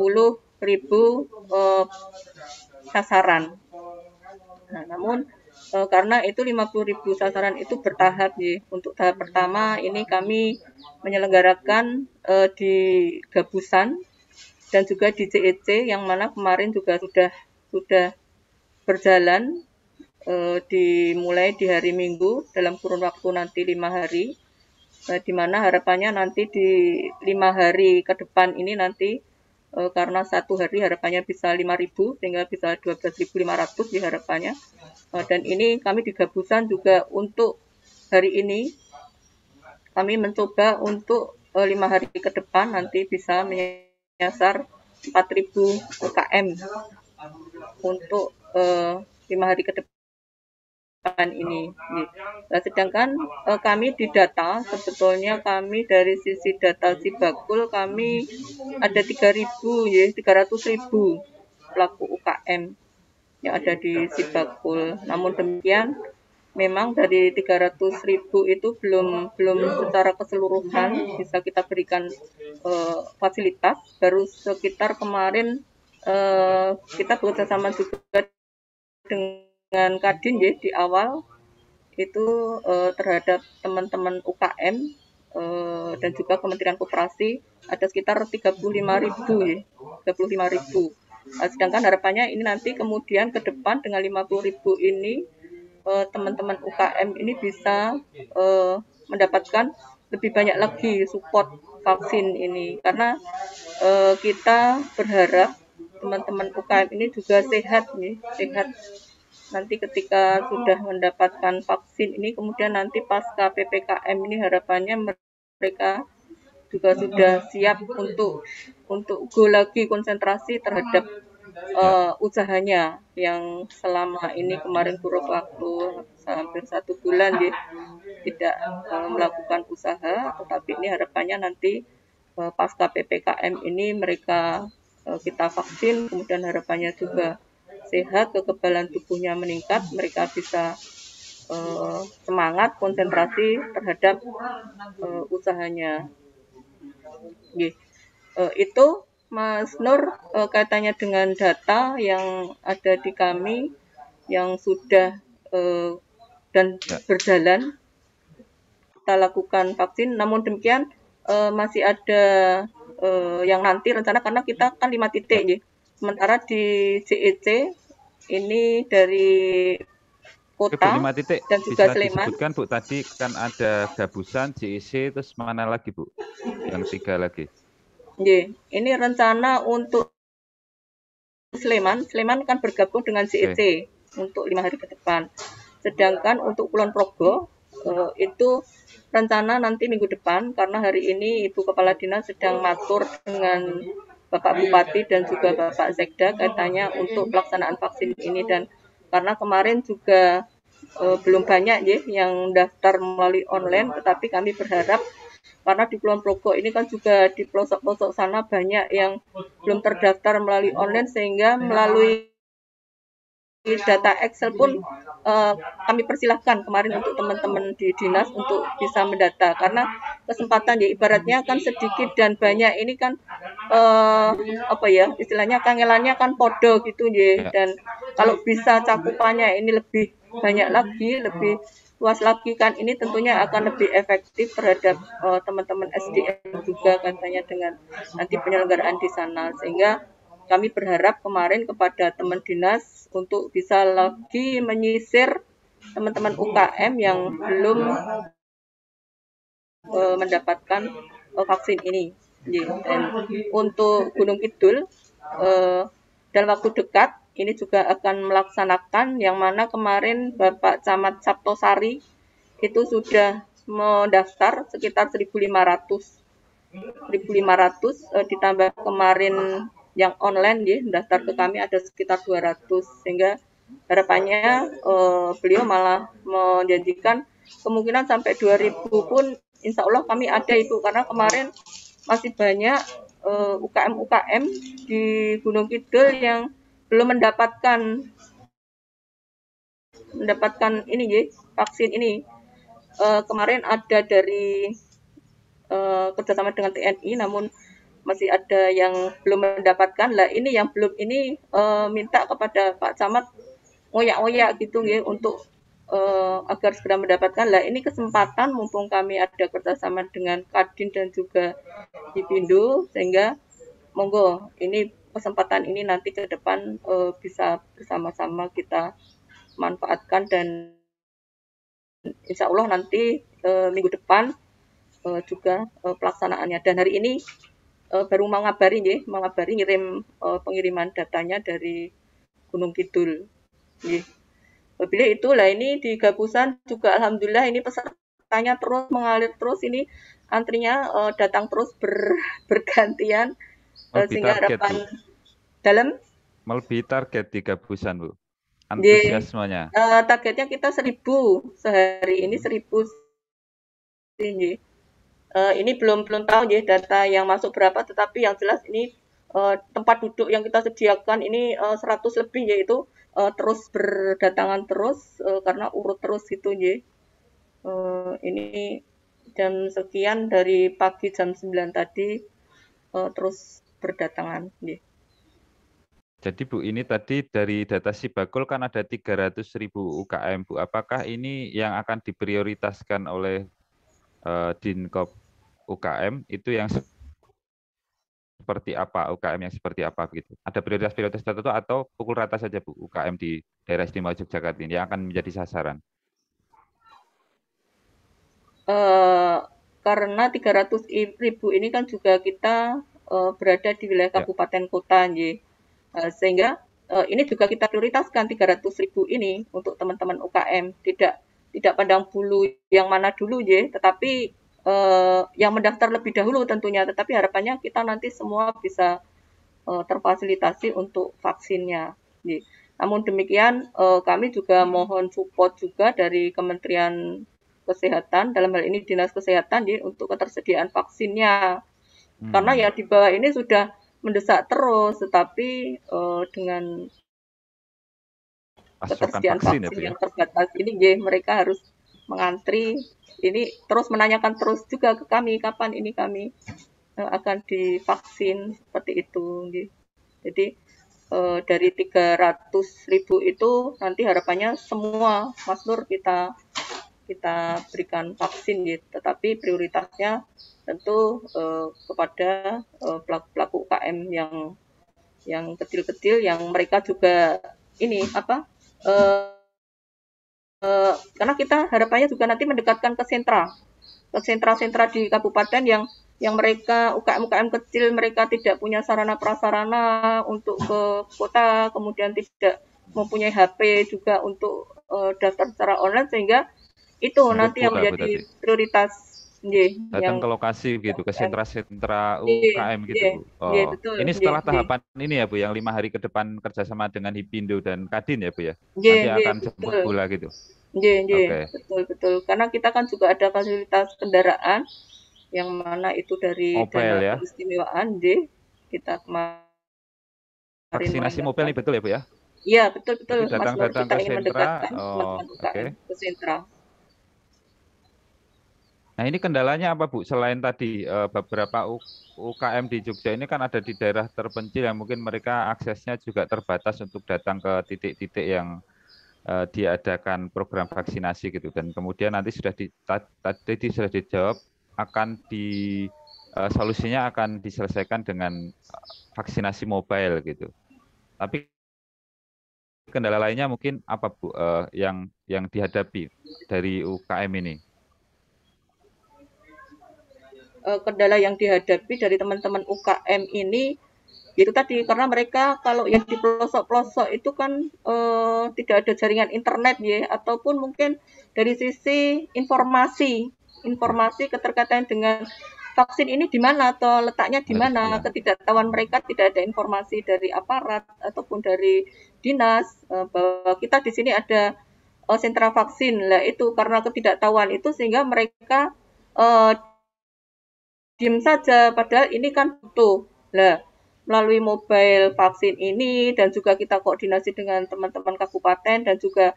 sasaran. Nah, namun karena itu 50.000 sasaran itu bertahap ya. Untuk tahap pertama ini kami menyelenggarakan di Gabusan dan juga di JEC, yang mana kemarin juga sudah berjalan dimulai di hari Minggu dalam kurun waktu nanti 5 hari. di mana harapannya nanti di 5 hari ke depan ini nanti karena satu hari harapannya bisa 5.000 sehingga bisa 12.500 di harapannya. Dan ini kami di Gabusan juga untuk hari ini kami mencoba untuk 5 hari ke depan nanti bisa menyasar 4.000 UKM untuk 5 hari ke depan ini. Nah, sedangkan kami di data sebetulnya kami dari sisi data Sibakul kami ada 300.000 pelaku UKM yang ada di Sibakul. Namun demikian memang dari 300.000 itu belum secara keseluruhan bisa kita berikan fasilitas. Baru sekitar kemarin kita bekerjasama juga dengan Kadin ya di awal itu terhadap teman-teman UKM dan juga Kementerian Koperasi ada sekitar 35.000 ya, 35.000. Sedangkan harapannya ini nanti kemudian ke depan dengan 50.000 ini teman-teman UKM ini bisa mendapatkan lebih banyak lagi support vaksin ini karena kita berharap teman-teman UKM ini juga sehat nih, sehat nanti ketika sudah mendapatkan vaksin ini kemudian nanti pasca PPKM ini harapannya mereka juga sudah siap untuk go lagi konsentrasi terhadap usahanya yang selama ini kemarin kurun waktu hampir 1 bulan ya, tidak melakukan usaha, tetapi ini harapannya nanti pasca PPKM ini mereka kita vaksin, kemudian harapannya juga sehat, kekebalan tubuhnya meningkat, mereka bisa semangat konsentrasi terhadap usahanya. Itu Mas Nur kaitannya dengan data yang ada di kami yang sudah dan berjalan kita lakukan vaksin. Namun demikian masih ada yang nanti rencana karena kita kan 5 titik ya. Sementara di CEC ini dari kota
5 titik
dan juga
bisa
Sleman.
Disebutkan Bu tadi kan ada Gabusan, CEC, terus mana lagi Bu? Yang 3 lagi.
Ini rencana untuk Sleman kan bergabung dengan CEC untuk 5 hari ke depan. Sedangkan untuk Kulon Progo itu rencana nanti minggu depan karena hari ini Ibu Kepala Dinas sedang matur dengan Bapak Bupati dan juga Bapak Sekda kaitannya untuk pelaksanaan vaksin ini dan karena kemarin juga belum banyak ya yang daftar melalui online, tetapi kami berharap karena di Kulon Progo ini kan juga di pelosok-pelosok sana banyak yang belum terdaftar melalui online sehingga melalui data Excel pun kami persilahkan kemarin untuk teman-teman di dinas untuk bisa mendata karena kesempatan ya ibaratnya kan sedikit dan banyak ini kan istilahnya kangelannya kan podo gitu ya dan kalau bisa cakupannya ini lebih banyak lagi lebih luas lagi kan ini tentunya akan lebih efektif terhadap teman-teman SDM juga katanya dengan nanti penyelenggaraan di sana sehingga kami berharap kemarin kepada teman dinas untuk bisa lagi menyisir teman-teman UKM yang belum mendapatkan vaksin ini. Dan untuk Gunung Kidul dalam waktu dekat ini juga akan melaksanakan yang mana kemarin Bapak Camat Saptosari itu sudah mendaftar sekitar 1.500 ditambah kemarin yang online ya, daftar ke kami ada sekitar 200 sehingga harapannya beliau malah menjanjikan kemungkinan sampai 2.000 pun insya Allah kami ada Ibu karena kemarin masih banyak UKM di Gunung Kidul yang belum mendapatkan ini ya, vaksin ini kemarin ada dari kerjasama dengan TNI namun masih ada yang belum mendapatkan lah ini yang belum ini minta kepada Pak Camat ngoyak-ngoyak gitu ya untuk agar segera mendapatkan lah ini kesempatan mumpung kami ada kerjasama dengan Kadin dan juga Hipindo sehingga monggo ini kesempatan ini nanti ke depan bisa bersama-sama kita manfaatkan dan insya Allah nanti minggu depan juga pelaksanaannya. Dan hari ini baru mengabari ngirim pengiriman datanya dari Gunung Kidul. Bila itulah ini di Gabusan juga alhamdulillah ini pesertanya terus mengalir terus, ini antrinya datang terus bergantian, sehingga harapan dalam
melebihi target di Gabusan, Bu. Antusiasmenya.
Targetnya kita 1.000 sehari ini 1.000 sih. Ini belum tahu data yang masuk berapa, tetapi yang jelas ini tempat duduk yang kita sediakan ini 100 lebih, yaitu terus berdatangan terus karena urut terus gitu ini jam sekian dari pagi jam 9 tadi terus berdatangan.
Jadi Bu, ini tadi dari data Sibagul kan ada 300.000 UKM, Bu. Apakah ini yang akan diprioritaskan oleh Dinkop UKM itu yang seperti apa, UKM yang seperti apa begitu? Ada prioritas-prioritas tertentu atau pukul rata saja, Bu, UKM di daerah istimewa Yogyakarta ini yang akan menjadi sasaran?
Karena 300.000 ini kan juga kita berada di wilayah kabupaten kota, sehingga ini juga kita prioritaskan 300.000 ini untuk teman-teman UKM, tidak pandang bulu yang mana dulu, tetapi yang mendaftar lebih dahulu tentunya, tetapi harapannya kita nanti semua bisa terfasilitasi untuk vaksinnya. Namun demikian kami juga mohon support juga dari Kementerian Kesehatan, dalam hal ini Dinas Kesehatan untuk ketersediaan vaksinnya. Karena ya di bawah ini sudah mendesak terus, tetapi dengan ketersediaan vaksin yang terbatas ini mereka harus mengantri. Ini terus menanyakan terus juga ke kami, kapan ini kami akan divaksin, seperti itu. Jadi dari 300.000 itu nanti harapannya semua, Mas Nur, kita berikan vaksin, tetapi prioritasnya tentu kepada pelaku UKM yang kecil-kecil, yang mereka juga ini karena kita harapannya juga nanti mendekatkan ke sentra di kabupaten yang mereka UKM kecil, mereka tidak punya sarana prasarana untuk ke kota, kemudian tidak mempunyai HP juga untuk daftar secara online, sehingga itu nanti yang menjadi prioritas.
Datang ke lokasi gitu, ke sentra-sentra UKM gitu, Bu.
Betul,
ini setelah tahapan ini ya, Bu, yang 5 hari ke depan kerjasama dengan Hipindo dan Kadin ya, Bu ya? Nanti akan jemput bola gitu.
Betul. Karena kita kan juga ada fasilitas kendaraan yang mana itu dari
mobile,
dana keistimewaan kita kemarin.
Vaksinasi mobile ini betul ya, Bu ya?
Iya, betul.
Datang
kita
ke
ingin
sentra.
ke sentra.
Nah, ini kendalanya apa, Bu? Selain tadi beberapa UKM di Jogja ini kan ada di daerah terpencil yang mungkin mereka aksesnya juga terbatas untuk datang ke titik-titik yang diadakan program vaksinasi gitu, dan kemudian nanti tadi sudah dijawab akan solusinya akan diselesaikan dengan vaksinasi mobile gitu. Tapi kendala lainnya mungkin apa, Bu, yang dihadapi dari UKM ini?
Kendala yang dihadapi dari teman-teman UKM ini itu tadi, karena mereka kalau yang di pelosok-pelosok itu kan tidak ada jaringan internet ataupun mungkin dari sisi informasi keterkaitan dengan vaksin ini di mana atau letaknya di mana, ketidaktahuan mereka, tidak ada informasi dari aparat ataupun dari dinas bahwa kita di sini ada sentra vaksin. Lah itu karena ketidaktahuan itu sehingga mereka diam saja, padahal ini kan butuh. Lah melalui mobile vaksin ini, dan juga kita koordinasi dengan teman-teman kabupaten, dan juga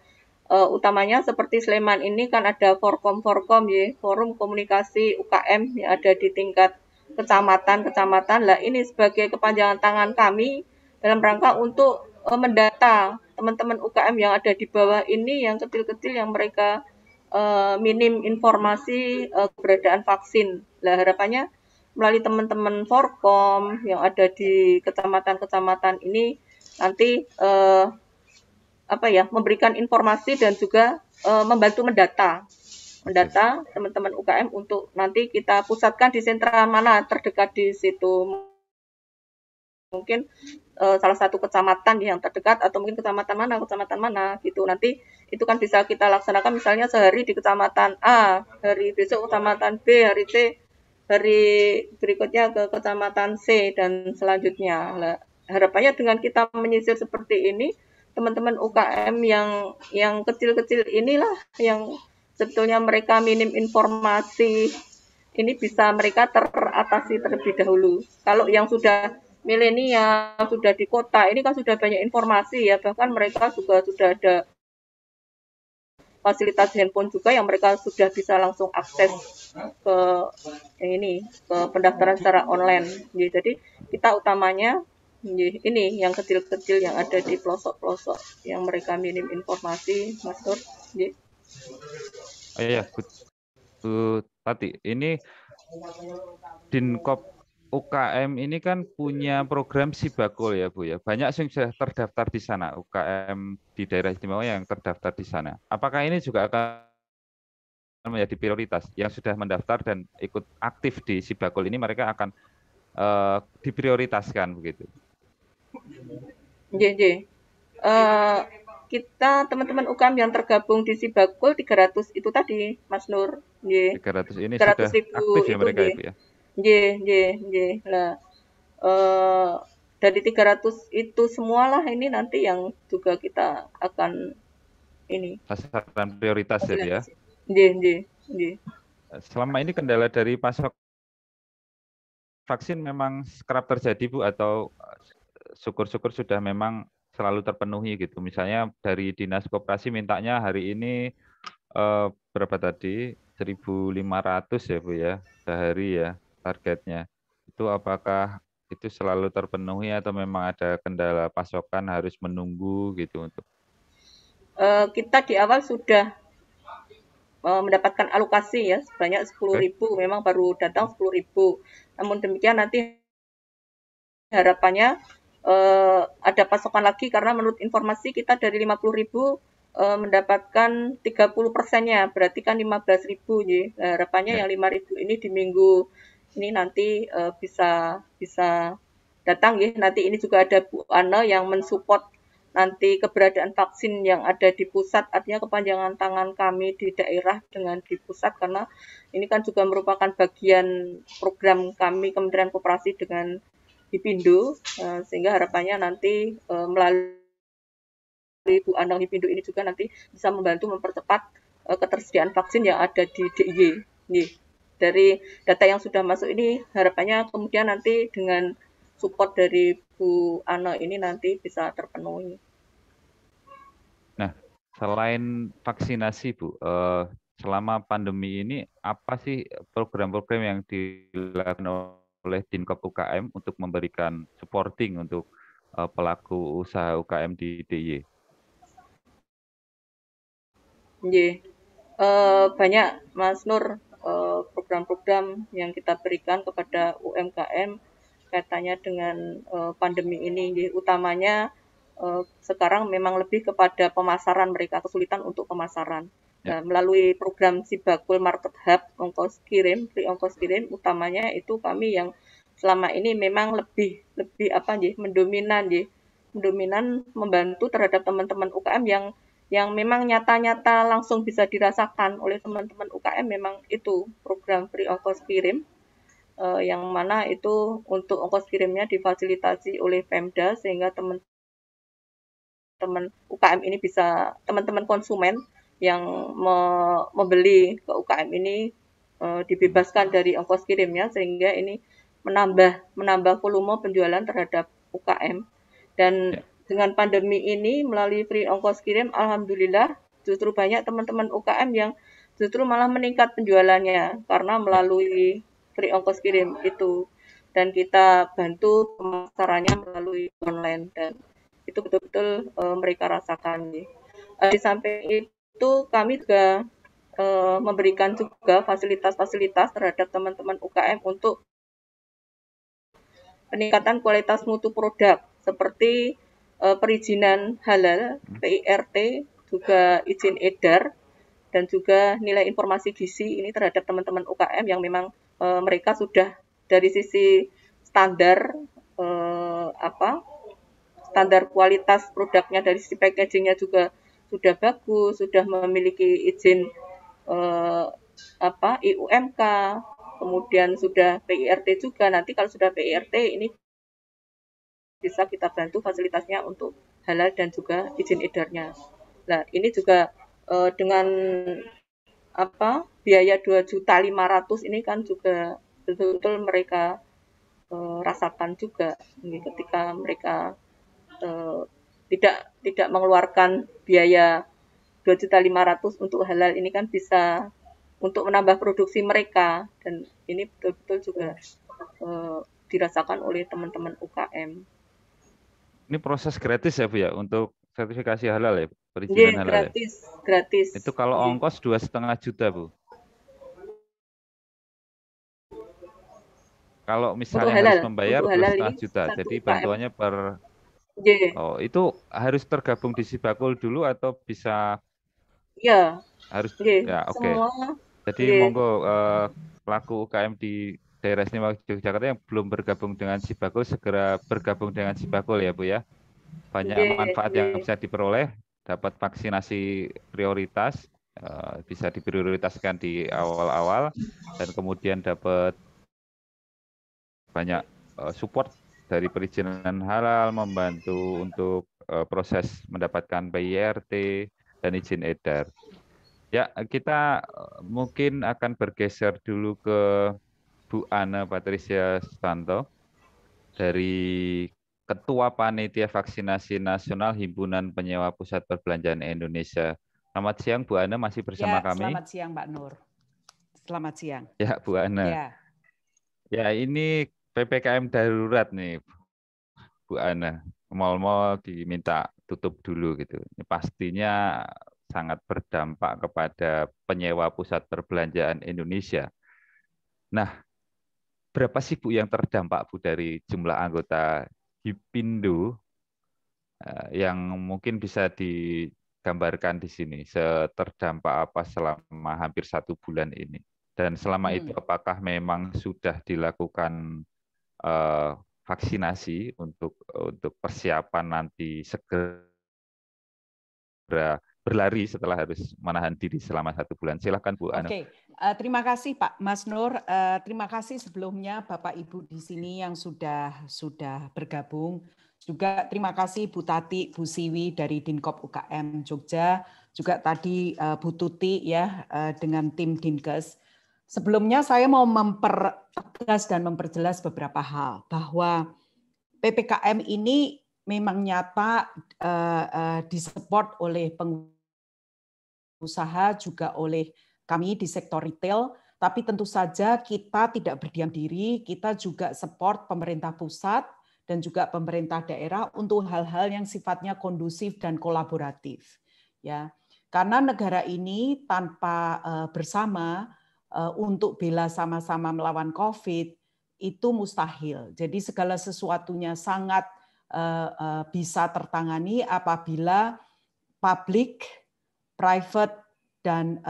utamanya seperti Sleman ini kan ada Forkom Forum Komunikasi UKM yang ada di tingkat kecamatan. Lah ini sebagai kepanjangan tangan kami dalam rangka untuk mendata teman-teman UKM yang ada di bawah ini, yang kecil-kecil, yang mereka minim informasi keberadaan vaksin. Lah harapannya melalui teman-teman Forkom yang ada di kecamatan-kecamatan ini nanti memberikan informasi dan juga membantu mendata mendata teman-teman UKM untuk nanti kita pusatkan di sentra mana terdekat di situ. Mungkin salah satu kecamatan yang terdekat atau mungkin kecamatan mana gitu. Nanti itu kan bisa kita laksanakan misalnya sehari di kecamatan A, hari besok kecamatan B, hari C, hari berikutnya ke kecamatan C dan selanjutnya. Nah, harapannya dengan kita menyisir seperti ini, teman-teman UKM yang kecil-kecil inilah yang sebetulnya mereka minim informasi, ini bisa mereka teratasi terlebih dahulu. Kalau yang sudah milenial, sudah di kota, ini kan sudah banyak informasi ya, bahkan mereka juga sudah ada fasilitas handphone juga yang mereka sudah bisa langsung akses ke ke pendaftaran secara online. Jadi kita utamanya ini yang kecil-kecil yang ada di pelosok-pelosok yang mereka minim informasi, Mas Nur.
Oh iya, Bu Tati, ini Dinkop UKM ini kan punya program Sibakul ya Bu ya. Banyak yang sudah terdaftar di sana, UKM di daerah istimewa yang terdaftar di sana. Apakah ini juga akan menjadi prioritas? Yang sudah mendaftar dan ikut aktif di Sibakul ini mereka akan diprioritaskan begitu?
Kita teman-teman UKM yang tergabung di Sibakul 300 itu tadi, Mas Nur.
300 ini 300 sudah aktif ya mereka itu ya?
Nah, dari 300 itu semualah ini nanti yang juga kita akan ini.
Sasaran prioritas ya? Selama ini kendala dari pasok vaksin memang kerap terjadi Bu, atau syukur-syukur sudah memang selalu terpenuhi gitu. Misalnya dari Dinas Koperasi mintanya hari ini berapa tadi? 1.500 ya Bu ya, sehari ya targetnya. Itu apakah itu selalu terpenuhi atau memang ada kendala pasokan harus menunggu gitu untuk?
Kita di awal sudah mendapatkan alokasi ya sebanyak 10.000, memang baru datang 10.000. Namun demikian nanti harapannya ada pasokan lagi karena menurut informasi kita dari 50.000 mendapatkan 30%-nya, berarti kan 15.000 ya. Harapannya yang 5.000 ini di minggu ini nanti bisa datang ya. Nanti ini juga ada Bu Ana yang mensupport nanti keberadaan vaksin yang ada di pusat, artinya kepanjangan tangan kami di daerah dengan di pusat, karena ini kan juga merupakan bagian program kami Kementerian Koperasi dengan Hipindo, sehingga harapannya nanti melalui Bu Ana Hipindo ini juga nanti bisa membantu mempercepat ketersediaan vaksin yang ada di DIY. Dari data yang sudah masuk ini harapannya kemudian nanti dengan support dari Bu Ana ini nanti bisa terpenuhi.
Nah, selain vaksinasi Bu, selama pandemi ini apa sih program-program yang dilakukan oleh Dinkop UKM untuk memberikan supporting untuk pelaku usaha UKM di DIY?
Banyak Mas Nur program-program yang kita berikan kepada UMKM kaitannya dengan pandemi ini, utamanya sekarang memang lebih kepada pemasaran, mereka kesulitan untuk pemasaran. Nah, melalui program Sibakul Market Hub, ongkos kirim, free ongkos kirim, utamanya itu kami yang selama ini memang lebih mendominan membantu terhadap teman-teman UKM yang memang nyata-nyata langsung bisa dirasakan oleh teman-teman UKM, memang itu program free ongkos kirim, yang mana itu untuk ongkos kirimnya difasilitasi oleh Pemda, sehingga teman-teman UKM ini bisa, teman-teman konsumen yang membeli ke UKM ini dibebaskan dari ongkos kirimnya, sehingga ini menambah volume penjualan terhadap UKM. Dan dengan pandemi ini melalui free ongkos kirim, alhamdulillah justru banyak teman-teman UKM yang justru malah meningkat penjualannya karena melalui free ongkos kirim itu, dan kita bantu pemasarannya melalui online, dan itu betul-betul mereka rasakan. Di samping itu kami juga memberikan juga fasilitas-fasilitas terhadap teman-teman UKM untuk peningkatan kualitas mutu produk seperti perizinan halal, PIRT, juga izin edar, dan juga nilai informasi gizi ini terhadap teman-teman UKM yang memang mereka sudah dari sisi standar standar kualitas produknya, dari sisi packagingnya juga sudah bagus, sudah memiliki izin IUMK, kemudian sudah PIRT juga. Nanti kalau sudah PIRT ini bisa kita bantu fasilitasnya untuk halal dan juga izin edarnya. Nah, ini juga dengan biaya 2.500.000 ini kan juga betul-betul mereka rasakan juga ketika mereka tidak mengeluarkan biaya 2.500.000 untuk halal, ini kan bisa untuk menambah produksi mereka, dan ini betul-betul juga dirasakan oleh teman-teman UKM.
Ini proses gratis ya Bu ya untuk sertifikasi halal ya, perizinan
Iya,
halal
gratis.
Itu kalau ongkos 2,5 juta Bu. Kalau misalnya harus membayar 2,5 juta, jadi bantuannya per itu harus tergabung di Sibakul dulu atau bisa?
Iya.
Harus ya, oke. Jadi monggo pelaku UKM di daerah istimewa Yogyakarta yang belum bergabung dengan Sibakul segera bergabung dengan Sibakul ya Bu ya. Banyak manfaat yang bisa diperoleh, dapat vaksinasi prioritas, bisa diprioritaskan di awal-awal, dan kemudian dapat banyak support dari perizinan halal, membantu untuk proses mendapatkan PIRT dan izin edar. Ya, kita mungkin akan bergeser dulu ke Bu Ana Patricia Sutanto dari Ketua Panitia Vaksinasi Nasional Himpunan Penyewa Pusat Perbelanjaan Indonesia. Selamat siang Bu Ana, masih bersama kami.
Selamat siang Mbak Nur. Selamat siang.
Ya Bu Ana. Ya ini PPKM darurat nih Bu Ana. Mal-mal diminta tutup dulu gitu. Ini pastinya sangat berdampak kepada penyewa pusat perbelanjaan Indonesia. Nah, berapa sih Bu yang terdampak Bu dari jumlah anggota Hipindo yang mungkin bisa digambarkan di sini, seterdampak apa selama hampir 1 bulan ini? Dan selama itu apakah memang sudah dilakukan vaksinasi untuk persiapan nanti segera berlari setelah harus menahan diri selama 1 bulan? Silakan Bu Ana.
Oke, terima kasih Pak Mas Nur. Terima kasih sebelumnya Bapak Ibu di sini yang sudah bergabung. Juga terima kasih Bu Tati, Bu Siwi dari Dinkop UKM Jogja. Juga tadi Bu Tuti ya dengan tim Dinkes. Sebelumnya saya mau mempertegas dan memperjelas beberapa hal bahwa PPKM ini memang nyata disupport oleh pengusaha juga oleh kami di sektor retail, tapi tentu saja kita tidak berdiam diri, kita juga support pemerintah pusat dan juga pemerintah daerah untuk hal-hal yang sifatnya kondusif dan kolaboratif. Ya, karena negara ini tanpa bersama untuk bela sama-sama melawan COVID itu mustahil. Jadi segala sesuatunya sangat bisa tertangani apabila publik, private, dan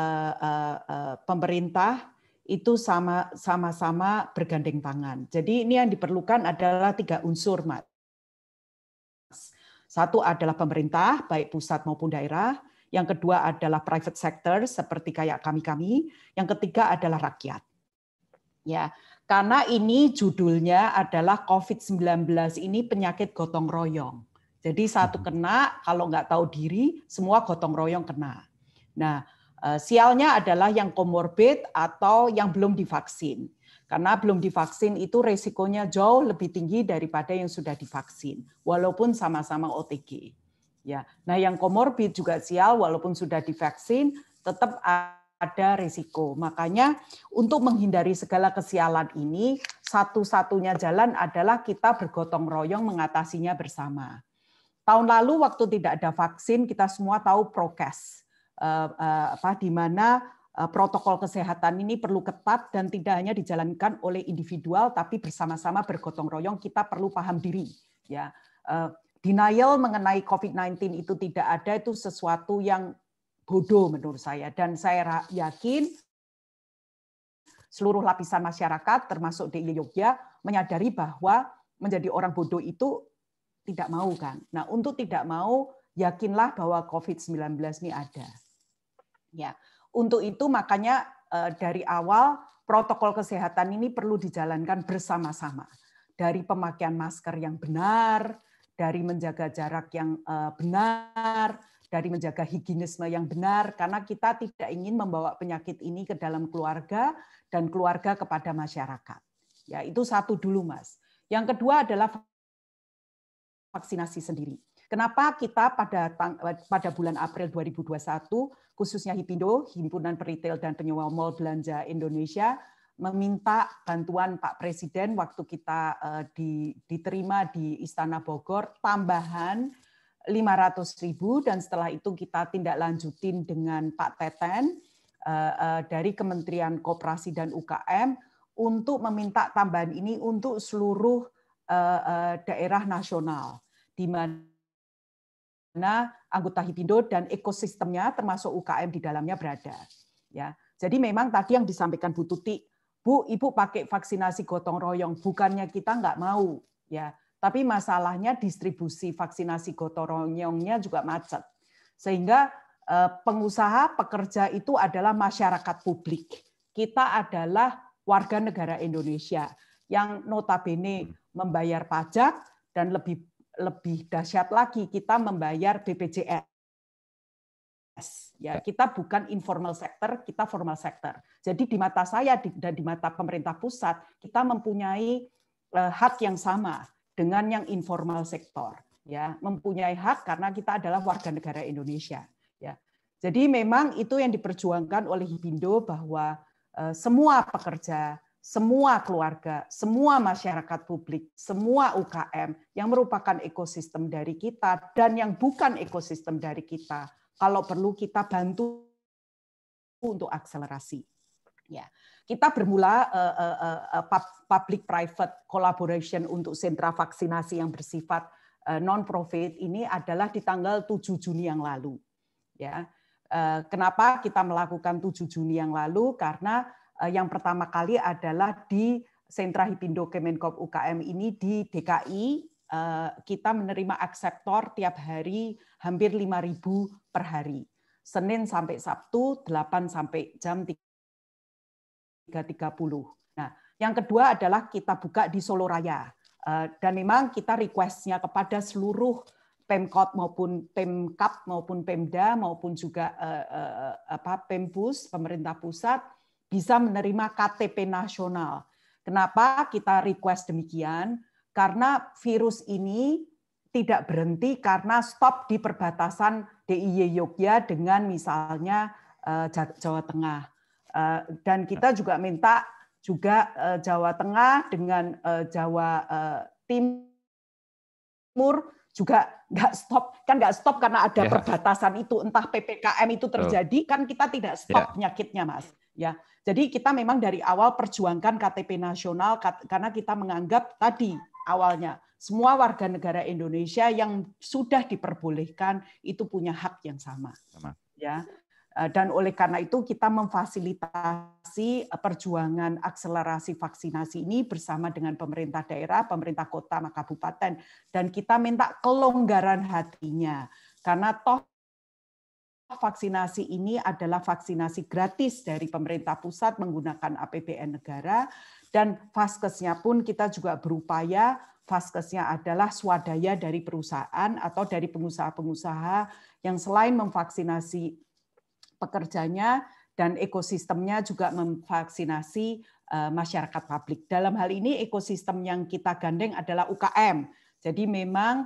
pemerintah itu sama-sama bergandeng tangan. Jadi ini yang diperlukan adalah 3 unsur, Mas. Satu adalah pemerintah, baik pusat maupun daerah. Yang kedua adalah private sector seperti kayak kami-kami. Yang ketiga adalah rakyat. Ya, karena ini judulnya adalah COVID-19 ini penyakit gotong royong. Jadi satu kena, kalau nggak tahu diri, semua gotong royong kena. Nah, sialnya adalah yang komorbid atau yang belum divaksin. Karena belum divaksin itu resikonya jauh lebih tinggi daripada yang sudah divaksin, walaupun sama-sama OTG. Ya, nah yang komorbid juga sial, walaupun sudah divaksin, tetap ada risiko. Makanya untuk menghindari segala kesialan ini, satu-satunya jalan adalah kita bergotong royong mengatasinya bersama. Tahun lalu waktu tidak ada vaksin, kita semua tahu prokes, di mana protokol kesehatan ini perlu ketat dan tidak hanya dijalankan oleh individual, tapi bersama-sama bergotong royong. Kita perlu paham diri. Ya, denial mengenai COVID-19 itu tidak ada, itu sesuatu yang bodoh menurut saya. Dan saya yakin seluruh lapisan masyarakat, termasuk DIY Yogya, menyadari bahwa menjadi orang bodoh itu tidak mau kan. Nah, untuk tidak mau, yakinlah bahwa COVID-19 ini ada. Ya, untuk itu makanya dari awal protokol kesehatan ini perlu dijalankan bersama-sama. Dari pemakaian masker yang benar, dari menjaga jarak yang benar, dari menjaga higienisme yang benar, karena kita tidak ingin membawa penyakit ini ke dalam keluarga dan keluarga kepada masyarakat. Ya, itu satu dulu, Mas. Yang kedua adalah vaksinasi sendiri. Kenapa kita pada bulan April 2021, khususnya HIPINDO, Himpunan Peritel dan Penyewa Mal Belanja Indonesia, meminta bantuan Pak Presiden waktu kita diterima di Istana Bogor, tambahan 500.000, dan setelah itu kita tindak lanjutin dengan Pak Teten dari Kementerian Koperasi dan UKM untuk meminta tambahan ini untuk seluruh daerah nasional, di mana anggota HIPINDO dan ekosistemnya termasuk UKM di dalamnya berada. Ya, jadi memang tadi yang disampaikan Bu Tuti, Bu, Ibu pakai vaksinasi gotong royong, bukannya kita nggak mau, ya. Tapi masalahnya distribusi vaksinasi gotong royongnya juga macet. Sehingga pengusaha, pekerja itu adalah masyarakat publik. Kita adalah warga negara Indonesia yang notabene membayar pajak, dan lebih dahsyat lagi kita membayar BPJS. Ya, kita bukan informal sector, kita formal sector. Jadi di mata saya dan di mata pemerintah pusat, kita mempunyai hak yang sama dengan yang informal sektor, ya, mempunyai hak karena kita adalah warga negara Indonesia, ya. Jadi memang itu yang diperjuangkan oleh HIPINDO, bahwa semua pekerja, semua keluarga, semua masyarakat publik, semua UKM yang merupakan ekosistem dari kita dan yang bukan ekosistem dari kita, kalau perlu kita bantu untuk akselerasi. Ya, kita bermula public-private collaboration untuk sentra vaksinasi yang bersifat non-profit ini adalah di tanggal 7 Juni yang lalu. Ya, kenapa kita melakukan 7 Juni yang lalu? Karena yang pertama kali adalah di sentra HIPINDO Kemenkop UKM ini di DKI, kita menerima akseptor tiap hari hampir 5.000 per hari. Senin sampai Sabtu 8 sampai jam 3.30. Nah, yang kedua adalah kita buka di Solo Raya. Dan memang kita request-nya kepada seluruh Pemkot maupun Pemkap maupun Pemda maupun juga Pempus, pemerintah pusat, bisa menerima KTP nasional. Kenapa kita request demikian? Karena virus ini tidak berhenti karena stop di perbatasan DIY Yogya dengan misalnya Jawa Tengah. Dan kita juga minta juga Jawa Tengah dengan Jawa Timur juga nggak stop karena ada perbatasan itu, entah PPKM itu terjadi, kan kita tidak stop penyakitnya, Mas. Ya, jadi kita memang dari awal perjuangkan KTP nasional karena kita menganggap tadi awalnya semua warga negara Indonesia yang sudah diperbolehkan itu punya hak yang sama. Ya. Dan oleh karena itu kita memfasilitasi perjuangan akselerasi vaksinasi ini bersama dengan pemerintah daerah, pemerintah kota, kabupaten, dan kita minta kelonggaran hatinya karena toh vaksinasi ini adalah vaksinasi gratis dari pemerintah pusat menggunakan APBN negara, dan vaskesnya pun kita juga berupaya, vaskesnya adalah swadaya dari perusahaan atau dari pengusaha-pengusaha yang selain memvaksinasi pekerjanya dan ekosistemnya juga memvaksinasi masyarakat publik. Dalam hal ini ekosistem yang kita gandeng adalah UKM. Jadi memang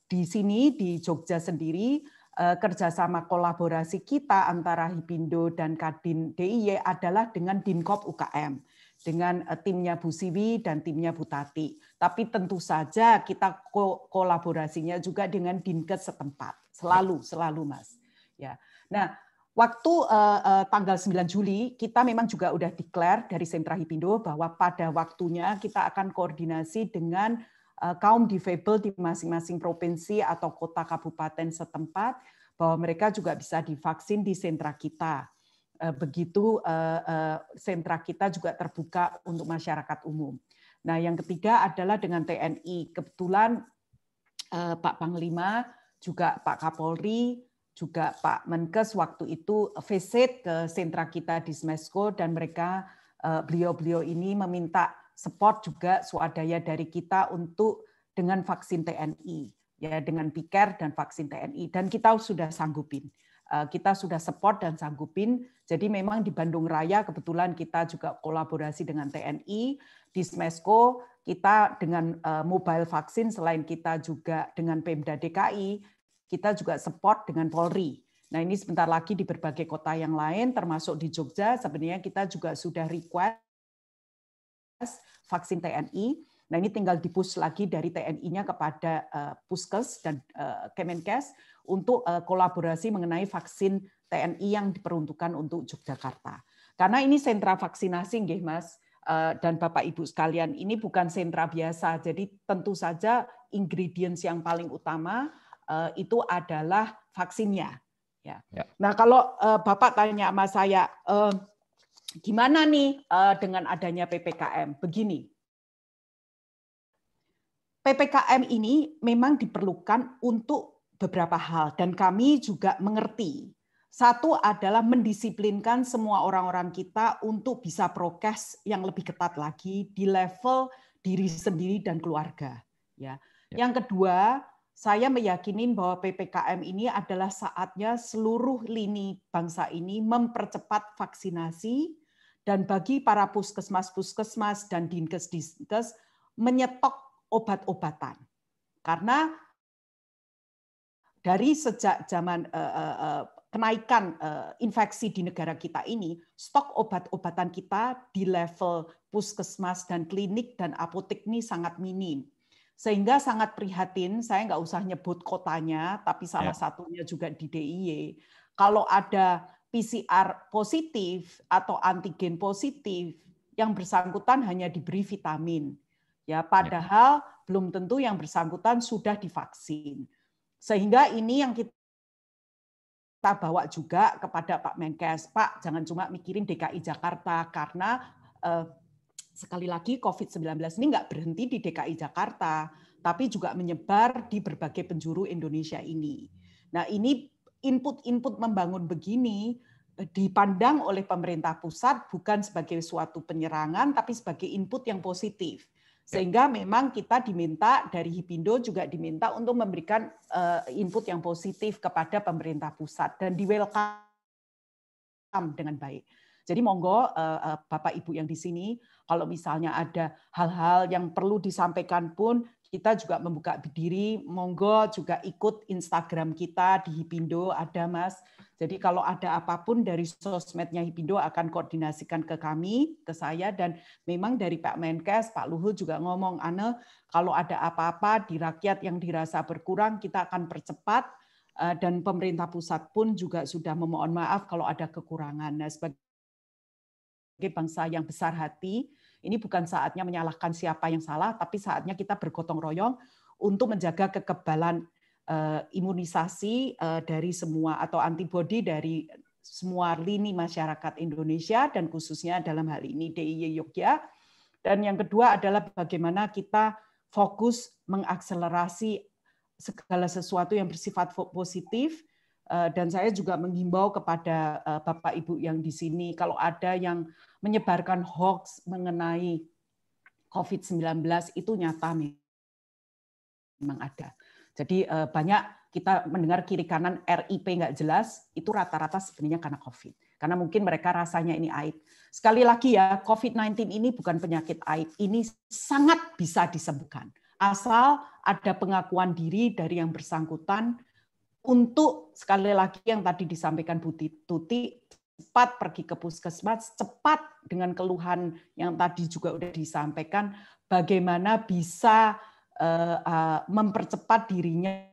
di sini di Jogja sendiri kerjasama kolaborasi kita antara HIPINDO dan Kadin DIY adalah dengan Dinkop UKM, dengan timnya Bu Siwi dan timnya Bu Tati. Tapi tentu saja kita kolaborasinya juga dengan Dinkes setempat, selalu Mas. Ya. Nah, waktu tanggal 9 Juli kita memang juga udah declare dari sentra HIPINDO bahwa pada waktunya kita akan koordinasi dengan kaum difabel di masing-masing provinsi atau kota kabupaten setempat bahwa mereka juga bisa divaksin di sentra kita. Begitu sentra kita juga terbuka untuk masyarakat umum. Nah, yang ketiga adalah dengan TNI. Kebetulan Pak Panglima, juga Pak Kapolri, juga Pak Menkes waktu itu visit ke sentra kita di Smesko, dan mereka beliau-beliau ini meminta support juga swadaya dari kita untuk dengan vaksin TNI, ya, dengan PICARE dan vaksin TNI, dan kita sudah sanggupin. Kita sudah support dan sanggupin. Jadi memang di Bandung Raya kebetulan kita juga kolaborasi dengan TNI, di Smesko kita dengan mobile vaksin, selain kita juga dengan Pemda DKI, kita juga support dengan Polri. Nah, ini sebentar lagi di berbagai kota yang lain, termasuk di Jogja, sebenarnya kita juga sudah request vaksin TNI. Nah, ini tinggal di-push lagi dari TNI-nya kepada Puskes dan Kemenkes untuk kolaborasi mengenai vaksin TNI yang diperuntukkan untuk Yogyakarta. Karena ini sentra vaksinasi, nggih Mas, dan Bapak Ibu sekalian, ini bukan sentra biasa. Jadi tentu saja ingredients yang paling utama itu adalah vaksinnya. Ya. Nah, kalau Bapak tanya sama saya, gimana nih dengan adanya PPKM? Begini, PPKM ini memang diperlukan untuk beberapa hal, dan kami juga mengerti. Satu adalah mendisiplinkan semua orang-orang kita untuk bisa prokes yang lebih ketat lagi di level diri sendiri dan keluarga. Ya. Yang kedua, saya meyakini bahwa PPKM ini adalah saatnya seluruh lini bangsa ini mempercepat vaksinasi, dan bagi para puskesmas dan dinkes menyetok obat-obatan. Karena dari sejak zaman kenaikan infeksi di negara kita ini, stok obat-obatan kita di level puskesmas dan klinik dan apotek ini sangat minim. Sehingga sangat prihatin, saya nggak usah nyebut kotanya, tapi salah satunya juga di DIY. Kalau ada PCR positif atau antigen positif, yang bersangkutan hanya diberi vitamin. Ya, padahal belum tentu yang bersangkutan sudah divaksin. Sehingga ini yang kita bawa juga kepada Pak Menkes, Pak, jangan cuma mikirin DKI Jakarta, karena sekali lagi COVID-19 ini nggak berhenti di DKI Jakarta, tapi juga menyebar di berbagai penjuru Indonesia ini. Nah, ini input-input membangun begini dipandang oleh pemerintah pusat bukan sebagai suatu penyerangan, tapi sebagai input yang positif. Sehingga memang kita diminta dari Hipindo juga diminta untuk memberikan input yang positif kepada pemerintah pusat, dan di welcome dengan baik. Jadi monggo Bapak Ibu yang di sini, kalau misalnya ada hal-hal yang perlu disampaikan pun, kita juga membuka diri, monggo juga ikut Instagram kita di Hipindo, ada Mas. Jadi kalau ada apapun dari sosmednya Hipindo akan koordinasikan ke kami, ke saya, dan memang dari Pak Menkes, Pak Luhut juga ngomong, Ane, kalau ada apa-apa di rakyat yang dirasa berkurang, kita akan percepat, dan pemerintah pusat pun juga sudah memohon maaf kalau ada kekurangan. Nah, sebagai bangsa yang besar hati, ini bukan saatnya menyalahkan siapa yang salah, tapi saatnya kita bergotong royong untuk menjaga kekebalan imunisasi dari semua atau antibodi dari semua lini masyarakat Indonesia, dan khususnya dalam hal ini DIY Yogyakarta. Dan yang kedua adalah bagaimana kita fokus mengakselerasi segala sesuatu yang bersifat positif. Dan saya juga menghimbau kepada Bapak Ibu yang di sini, kalau ada yang menyebarkan hoax mengenai COVID-19 itu nyata memang ada. Jadi banyak kita mendengar kiri kanan RIP nggak jelas, itu rata-rata sebenarnya karena COVID. Karena mungkin mereka rasanya ini aib. Sekali lagi ya, COVID-19 ini bukan penyakit aib, ini sangat bisa disembuhkan. Asal ada pengakuan diri dari yang bersangkutan, untuk sekali lagi yang tadi disampaikan Bu Tuti, cepat pergi ke puskesmas, cepat dengan keluhan yang tadi juga sudah disampaikan, bagaimana bisa mempercepat dirinya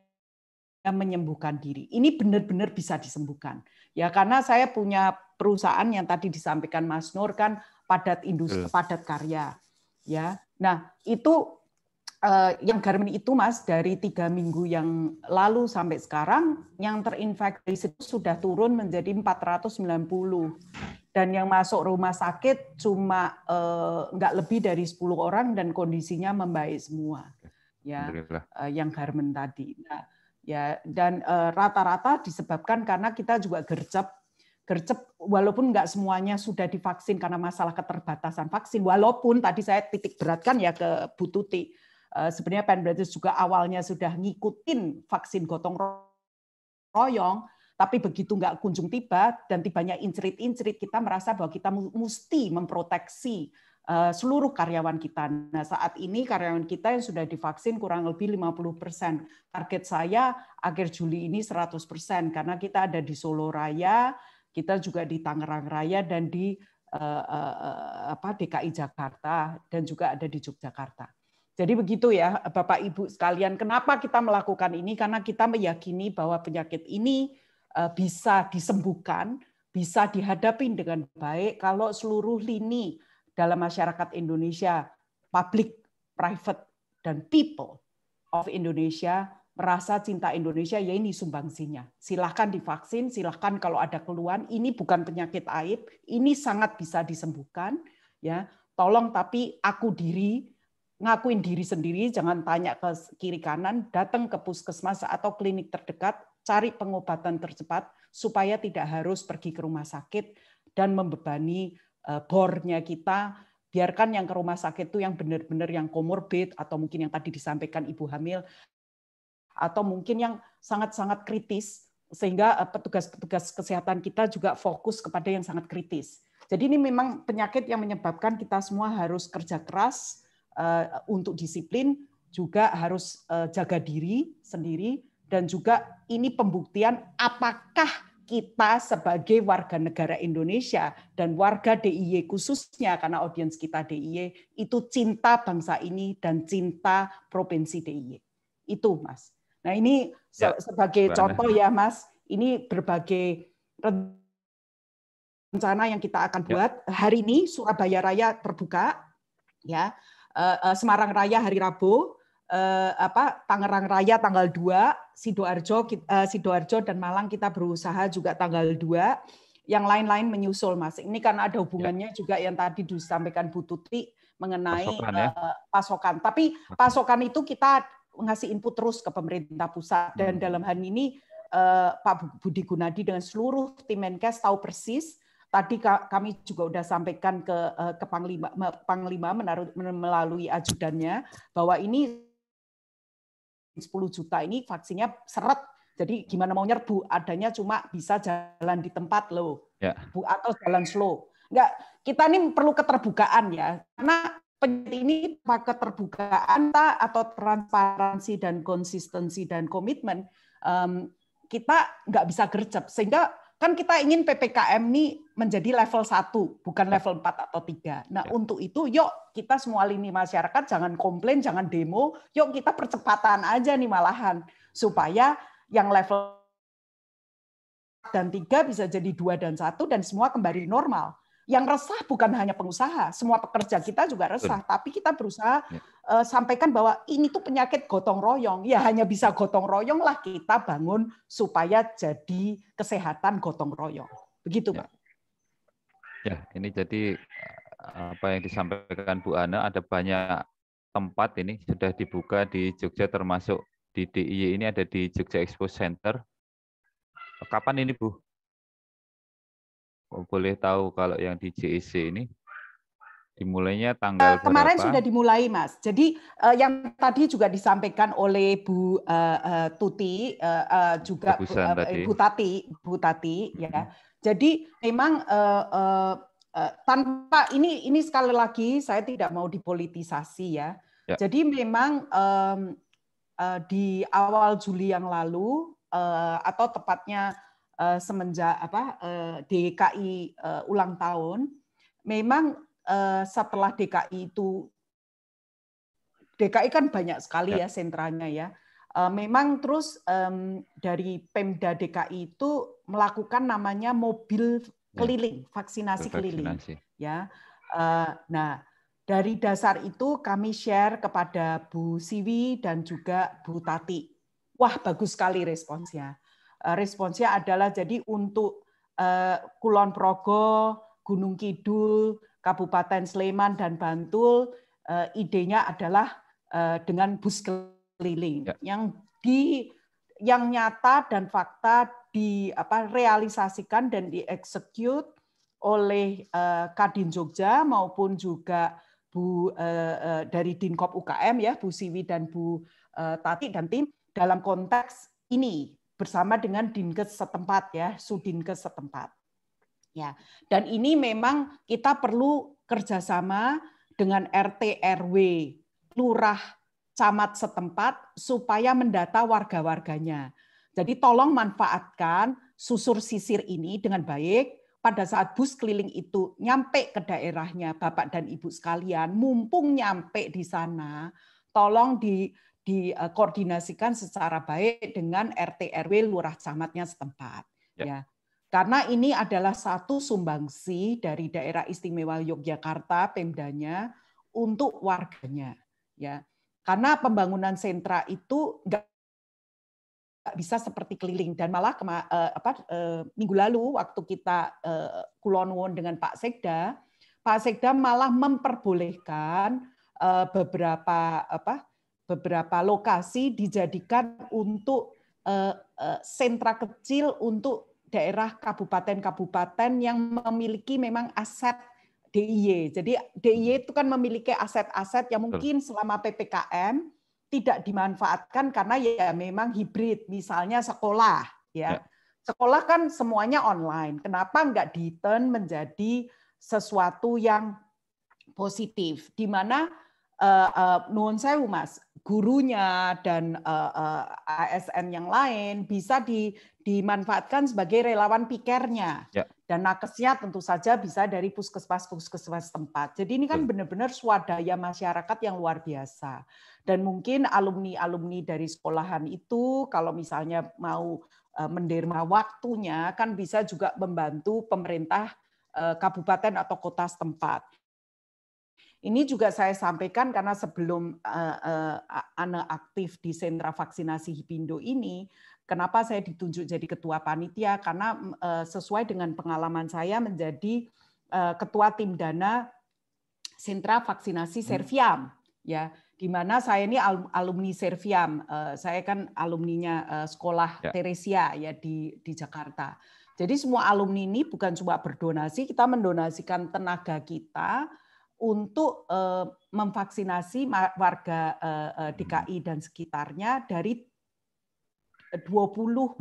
menyembuhkan diri. Ini benar-benar bisa disembuhkan. Ya, karena saya punya perusahaan yang tadi disampaikan Mas Nur kan padat industri, padat karya. Ya. Nah, itu yang Garmen itu Mas, dari 3 minggu yang lalu sampai sekarang yang terinfeksi itu sudah turun menjadi 490, dan yang masuk rumah sakit cuma nggak lebih dari 10 orang dan kondisinya membaik semua, ya, yang Garmen tadi. Nah, ya, dan rata-rata disebabkan karena kita juga gercep walaupun nggak semuanya sudah divaksin karena masalah keterbatasan vaksin, walaupun tadi saya titik beratkan ya ke Bu Tuti, sebenarnya Penbredes juga awalnya sudah ngikutin vaksin gotong royong, tapi begitu nggak kunjung tiba dan tibanya incrit-incrit, kita merasa bahwa kita mesti memproteksi seluruh karyawan kita. Nah, saat ini karyawan kita yang sudah divaksin kurang lebih 50%. Target saya akhir Juli ini 100%, karena kita ada di Solo Raya, kita juga di Tangerang Raya, dan di DKI Jakarta, dan juga ada di Yogyakarta. Jadi begitu ya Bapak Ibu sekalian, kenapa kita melakukan ini? Karena kita meyakini bahwa penyakit ini bisa disembuhkan, bisa dihadapi dengan baik kalau seluruh lini dalam masyarakat Indonesia, public, private, dan people of Indonesia merasa cinta Indonesia, ya ini sumbangsinya. Silahkan divaksin, silahkan kalau ada keluhan, ini bukan penyakit aib, ini sangat bisa disembuhkan. Ya, tolong tapi ngakuin diri sendiri, jangan tanya ke kiri kanan, datang ke puskesmas atau klinik terdekat, cari pengobatan tercepat supaya tidak harus pergi ke rumah sakit dan membebani bornya kita. Biarkan yang ke rumah sakit itu yang benar-benar yang komorbid, atau mungkin yang tadi disampaikan ibu hamil, atau mungkin yang sangat-sangat kritis, sehingga petugas-petugas kesehatan kita juga fokus kepada yang sangat kritis. Jadi ini memang penyakit yang menyebabkan kita semua harus kerja keras, untuk disiplin, juga harus jaga diri sendiri, dan juga ini pembuktian apakah kita sebagai warga negara Indonesia dan warga DIY khususnya, karena audiens kita DIY, itu cinta bangsa ini dan cinta provinsi DIY. Itu Mas. Nah ini sebagai contoh ya Mas, ini berbagai rencana yang kita akan buat. Hari ini Surabaya Raya terbuka, ya. Semarang Raya hari Rabu, Tangerang Raya tanggal 2, Sidoarjo dan Malang kita berusaha juga tanggal 2, yang lain-lain menyusul Mas. Ini karena ada hubungannya juga yang tadi disampaikan Bu Tuti mengenai pasokan. Tapi pasokan itu kita ngasih input terus ke pemerintah pusat, dan dalam hal ini Pak Budi Gunadi dengan seluruh tim Menkes tahu persis. Tadi kami juga sudah sampaikan ke Panglima melalui ajudannya bahwa ini 10 juta ini vaksinnya seret. Jadi gimana mau nyerbu? Adanya cuma bisa jalan di tempat loh, atau jalan slow. Enggak, kita ini perlu keterbukaan ya. Karena penyakit ini keterbukaan atau transparansi dan konsistensi dan komitmen, kita nggak bisa gercep, sehingga kan kita ingin PPKM ini menjadi level 1, bukan level 4 atau 3. Nah, untuk itu yuk kita semua lini masyarakat jangan komplain, jangan demo, yuk kita percepatan aja nih malahan, supaya yang level dan 3 bisa jadi 2 dan 1 dan semua kembali normal. Yang resah bukan hanya pengusaha, semua pekerja kita juga resah, tapi kita berusaha sampaikan bahwa ini tuh penyakit gotong royong. Ya hanya bisa gotong royong lah kita bangun supaya jadi kesehatan gotong royong. Begitu, Pak.
Ya, ini jadi apa yang disampaikan Bu Ana, ada banyak tempat ini sudah dibuka di Jogja, termasuk di DIY ini ada di Jogja Expo Center. Kapan ini, Bu? Boleh tahu kalau yang di JEC ini dimulainya tanggal berapa?
Kemarin sudah dimulai, Mas. Jadi yang tadi juga disampaikan oleh Bu Tuti, juga Bu Tati, ya. Jadi memang tanpa ini sekali lagi saya tidak mau dipolitisasi ya. Jadi memang di awal Juli yang lalu atau tepatnya semenjak DKI ulang tahun, memang setelah DKI kan banyak sekali ya sentranya ya. Memang terus dari Pemda DKI itu melakukan namanya mobil keliling, vaksinasi keliling. Ya. Nah, dari dasar itu kami share kepada Bu Siwi dan juga Bu Tati. Wah, bagus sekali responsnya. Responsnya adalah jadi untuk Kulon Progo, Gunung Kidul, Kabupaten Sleman dan Bantul, idenya adalah dengan bus keliling yang nyata dan fakta realisasikan dan dieksekut oleh Kadin Jogja maupun juga Bu dari Dinkop UKM ya, Bu Siwi dan Bu Tati dan tim dalam konteks ini bersama dengan Dinkes setempat ya, Sudinkes setempat. Ya, dan ini memang kita perlu kerjasama dengan RT RW, lurah, camat setempat supaya mendata warga-warganya. Jadi tolong manfaatkan susur sisir ini dengan baik. Pada saat bus keliling itu nyampe ke daerahnya, Bapak dan Ibu sekalian, mumpung nyampe di sana, tolong dikoordinasikan secara baik dengan RT RW, lurah, camatnya setempat. Ya. Karena ini adalah satu sumbangsi dari Daerah Istimewa Yogyakarta, Pemdanya, untuk warganya. Ya, karena pembangunan sentra itu nggak bisa seperti keliling, dan malah minggu lalu waktu kita Kulon Won dengan Pak Sekda malah memperbolehkan beberapa lokasi dijadikan untuk sentra kecil untuk daerah kabupaten-kabupaten yang memiliki memang aset DIY. Jadi DIY itu kan memiliki aset-aset yang mungkin selama PPKM tidak dimanfaatkan karena ya memang hibrid. Misalnya sekolah, ya. Sekolah kan semuanya online. Kenapa nggak di-turn menjadi sesuatu yang positif, di mana nuwun sewu Mas, gurunya dan ASN yang lain bisa dimanfaatkan sebagai relawan pikernya. Ya. Dan nakesnya tentu saja bisa dari puskesmas tempat. Jadi ini kan benar-benar swadaya masyarakat yang luar biasa. Dan mungkin alumni-alumni dari sekolahan itu kalau misalnya mau menderma waktunya kan bisa juga membantu pemerintah kabupaten atau kota setempat. Ini juga saya sampaikan karena sebelum Ana aktif di sentra vaksinasi Hipindo ini, kenapa saya ditunjuk jadi ketua panitia? Karena sesuai dengan pengalaman saya menjadi ketua tim dana sentra vaksinasi Serviam, ya, di mana saya ini alumni Serviam. Saya kan alumninya sekolah Teresia ya di Jakarta. Jadi semua alumni ini bukan cuma berdonasi, kita mendonasikan tenaga kita untuk memvaksinasi warga DKI dan sekitarnya dari 20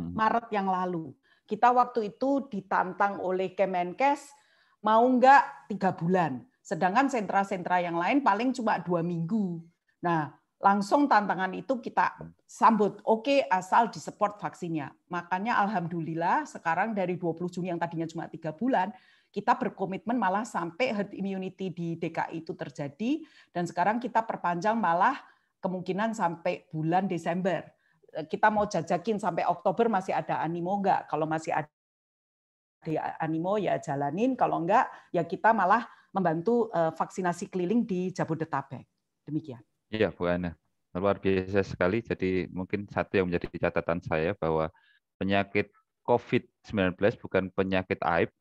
Maret yang lalu. Kita waktu itu ditantang oleh Kemenkes, mau nggak 3 bulan. Sedangkan sentra-sentra yang lain paling cuma 2 minggu. Nah, langsung tantangan itu kita sambut. Oke, asal disupport vaksinnya. Makanya alhamdulillah sekarang dari 20 Juni yang tadinya cuma 3 bulan, kita berkomitmen malah sampai herd immunity di DKI itu terjadi, dan sekarang kita perpanjang malah kemungkinan sampai bulan Desember. Kita mau jajakin sampai Oktober masih ada animo nggak? Kalau masih ada animo ya jalanin, kalau enggak ya kita malah membantu vaksinasi keliling di Jabodetabek. Demikian.
Iya, Bu Ana. Luar biasa sekali. Jadi mungkin satu yang menjadi catatan saya bahwa penyakit COVID-19 bukan penyakit aib.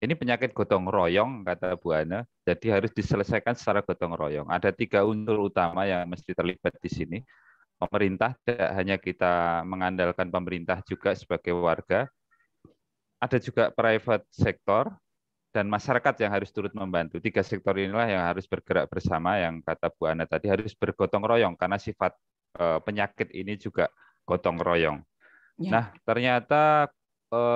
Ini penyakit gotong royong, kata Bu Ana, jadi harus diselesaikan secara gotong royong. Ada 3 unsur utama yang mesti terlibat di sini. Pemerintah, tidak hanya kita mengandalkan pemerintah juga sebagai warga, ada juga private sector, dan masyarakat yang harus turut membantu. 3 sektor inilah yang harus bergerak bersama, yang kata Bu Ana tadi, harus bergotong royong, karena sifat penyakit ini juga gotong royong. Ya. Nah, ternyata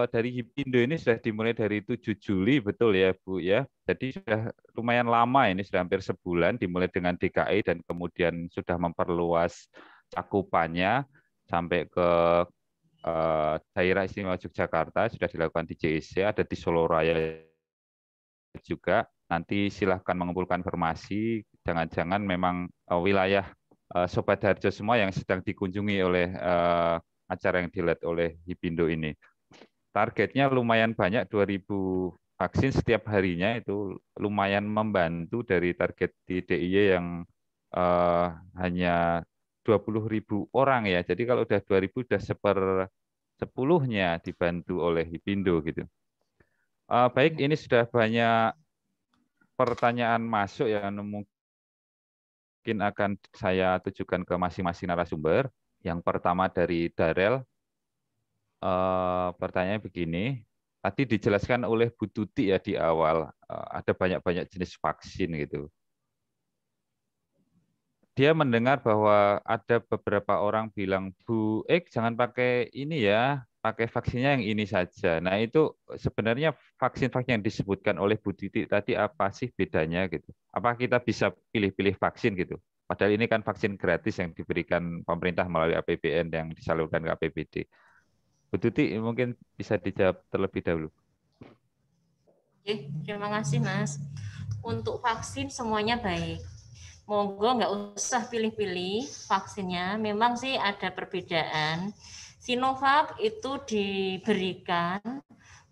dari Hipindo ini sudah dimulai dari 7 Juli, betul ya Bu ya. Jadi sudah lumayan lama, ini sudah hampir sebulan, dimulai dengan DKI dan kemudian sudah memperluas cakupannya sampai ke daerah istimewa Yogyakarta, sudah dilakukan di JEC, ada di Solo Raya juga. Nanti silahkan mengumpulkan informasi, jangan-jangan memang wilayah Sobat Harjo semua yang sedang dikunjungi oleh acara yang dilihat oleh Hipindo ini. Targetnya lumayan banyak, 2.000 vaksin setiap harinya itu lumayan membantu dari target di DIY yang hanya 20.000 orang ya. Jadi kalau udah 2.000 udah 1/10-nya dibantu oleh Hipindo gitu. Baik, ini sudah banyak pertanyaan masuk yang mungkin akan saya tujukan ke masing-masing narasumber. Yang pertama dari Darel, pertanyaannya begini. Tadi dijelaskan oleh Bu Tuti ya di awal, ada banyak-banyak jenis vaksin gitu. Dia mendengar bahwa ada beberapa orang bilang, Bu, jangan pakai ini ya, pakai vaksinnya yang ini saja. Nah itu sebenarnya vaksin-vaksin yang disebutkan oleh Bu Titi tadi apa sih bedanya gitu? Apa kita bisa pilih-pilih vaksin gitu? Padahal ini kan vaksin gratis yang diberikan pemerintah melalui APBN yang disalurkan ke APBD. Bu Tuti mungkin bisa dijawab terlebih dahulu.
Oke, terima kasih Mas. Untuk vaksin semuanya baik. Monggo nggak usah pilih-pilih vaksinnya. Memang sih ada perbedaan. Sinovac itu diberikan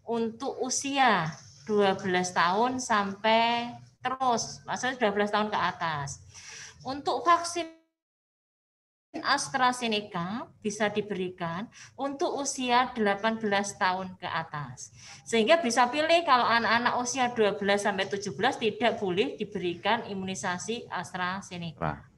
untuk usia 12 tahun sampai terus, maksudnya 12 tahun ke atas. Untuk vaksin AstraZeneca bisa diberikan untuk usia 18 tahun ke atas. Sehingga bisa pilih kalau anak-anak usia 12 sampai 17 tidak boleh diberikan imunisasi AstraZeneca.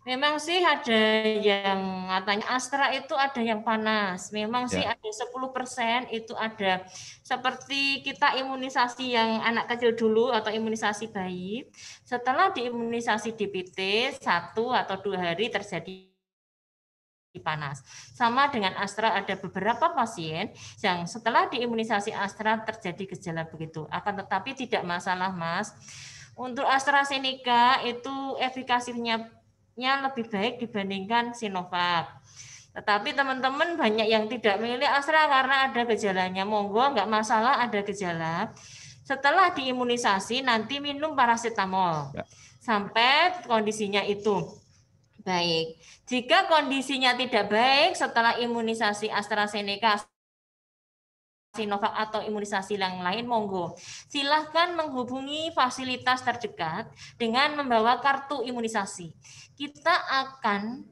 Memang sih ada yang katanya Astra itu ada yang panas. Memang sih ada 10% itu ada seperti kita imunisasi yang anak kecil dulu atau imunisasi bayi. Setelah diimunisasi DPT 1 atau 2 hari terjadi panas. Sama dengan Astra ada beberapa pasien yang setelah diimunisasi Astra terjadi gejala begitu. Akan tetapi tidak masalah Mas. Untuk AstraZeneca itu efikasinya lebih baik dibandingkan Sinovac. Tetapi teman-teman banyak yang tidak memilih Astra karena ada gejalanya. Monggo, nggak masalah ada gejala. Setelah diimunisasi nanti minum paracetamol sampai kondisinya itu baik. Jika kondisinya tidak baik setelah imunisasi AstraZeneca, Sinovac atau imunisasi yang lain, monggo silahkan menghubungi fasilitas terdekat dengan membawa kartu imunisasi. Kita akan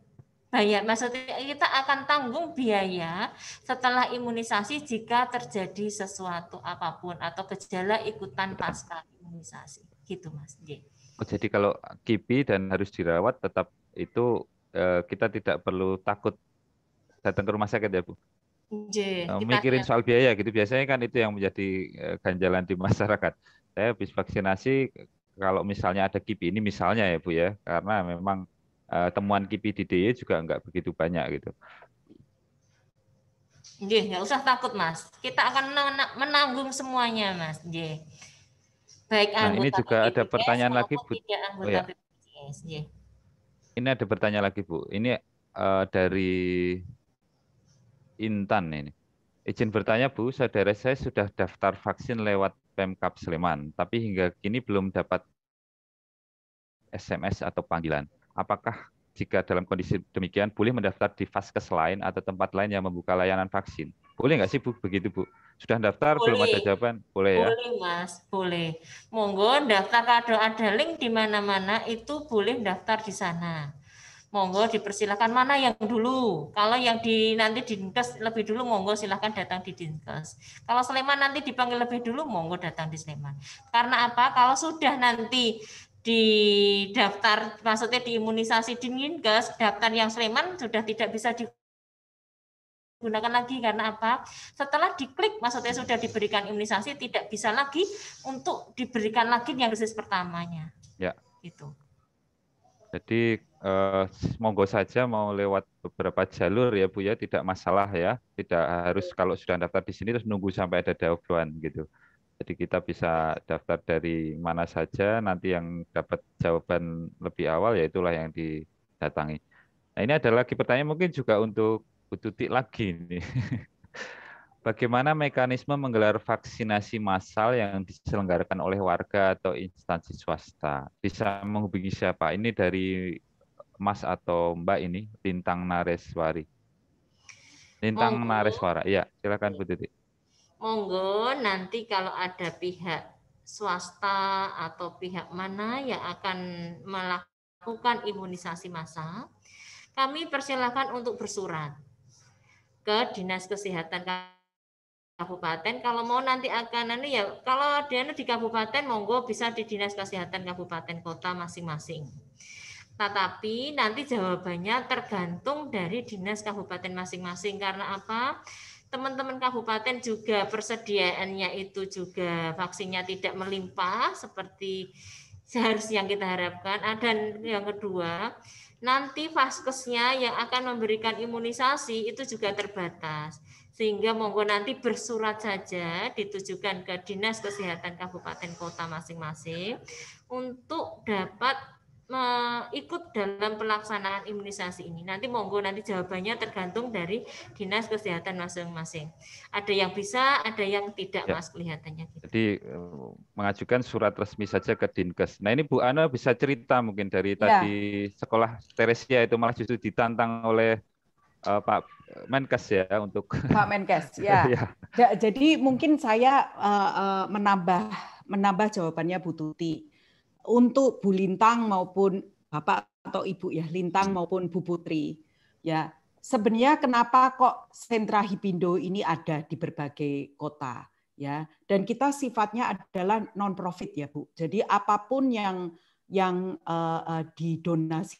bayar, maksudnya kita akan tanggung biaya setelah imunisasi jika terjadi sesuatu apapun atau gejala ikutan pasca imunisasi. Gitu Mas.
Jadi kalau KIPI dan harus dirawat tetap itu kita tidak perlu takut datang ke rumah sakit ya Bu? Mikirin soal biaya gitu, biasanya kan itu yang menjadi ganjalan di masyarakat. Saya habis vaksinasi, kalau misalnya ada KIPI ini misalnya ya Bu ya, karena memang temuan KIPI di DIY juga nggak begitu banyak gitu.
Nggak usah takut Mas, kita akan menanggung semuanya Mas. Baik
nah ini juga ada pertanyaan lagi Bu.
Oh, ya.
Ini ada pertanyaan lagi Bu, ini dari Intan ini. Izin bertanya Bu, saudara saya sudah daftar vaksin lewat Pemkab Sleman, tapi hingga kini belum dapat SMS atau panggilan. Apakah jika dalam kondisi demikian boleh mendaftar di vaskes lain atau tempat lain yang membuka layanan vaksin? Boleh nggak sih Bu begitu Bu? Sudah daftar belum ada jawaban? Boleh ya?
Boleh Mas, boleh. Monggo daftar kalau ada link di mana-mana itu boleh daftar di sana. Monggo dipersilakan mana yang dulu. Kalau yang nanti di Dinkes lebih dulu, monggo silahkan datang di Dinkes. Kalau Sleman nanti dipanggil lebih dulu, monggo datang di Sleman. Karena apa? Kalau sudah nanti di daftar, maksudnya diimunisasi di Dinkes, daftar yang Sleman sudah tidak bisa digunakan lagi. Karena apa? Setelah diklik, maksudnya sudah diberikan imunisasi, tidak bisa lagi untuk diberikan lagi yang dosis pertamanya.
Ya.
Gitu.
Jadi monggo saja mau lewat beberapa jalur ya Bu ya, tidak masalah ya. Tidak harus kalau sudah daftar di sini terus nunggu sampai ada jawaban gitu. Jadi kita bisa daftar dari mana saja, nanti yang dapat jawaban lebih awal ya itulah yang didatangi. Nah ini ada lagi pertanyaan mungkin juga untuk Bu Tuti lagi nih. Bagaimana mekanisme menggelar vaksinasi massal yang diselenggarakan oleh warga atau instansi swasta? Bisa menghubungi siapa? Ini dari Mas atau Mbak ini, Lintang Nareswari. Lintang Nareswara, iya silakan Bu Tuti.
monggo nanti kalau ada pihak swasta atau pihak mana yang akan melakukan imunisasi massal, kami persilahkan untuk bersurat ke Dinas Kesehatan Kabupaten. Kalau mau nanti akan ya, kalau ada di kabupaten monggo bisa di Dinas Kesehatan Kabupaten Kota masing-masing. Tetapi nanti jawabannya tergantung dari dinas kabupaten masing-masing. Karena apa? Teman-teman kabupaten juga persediaannya itu juga vaksinnya tidak melimpah seperti seharusnya yang kita harapkan. Dan yang kedua, nanti vaskesnya yang akan memberikan imunisasi itu juga terbatas. Sehingga monggo nanti bersurat saja ditujukan ke Dinas Kesehatan Kabupaten Kota masing-masing untuk dapat ikut dalam pelaksanaan imunisasi ini. Nanti monggo nanti jawabannya tergantung dari Dinas Kesehatan masing-masing. Ada yang bisa, ada yang tidak, Mas, kelihatannya. Gitu.
Jadi mengajukan surat resmi saja ke Dinkes. Nah ini Bu Ana bisa cerita mungkin dari tadi sekolah Teresia itu malah justru ditantang oleh Pak Menkes ya untuk
Pak Menkes ya. Jadi mungkin saya menambah jawabannya Bu Tuti. Untuk Bu Lintang maupun Bapak atau Ibu ya, Lintang maupun Bu Putri. Ya, sebenarnya kenapa kok sentra Hipindo ini ada di berbagai kota ya. Dan kita sifatnya adalah non profit ya, Bu. Jadi apapun yang didonasi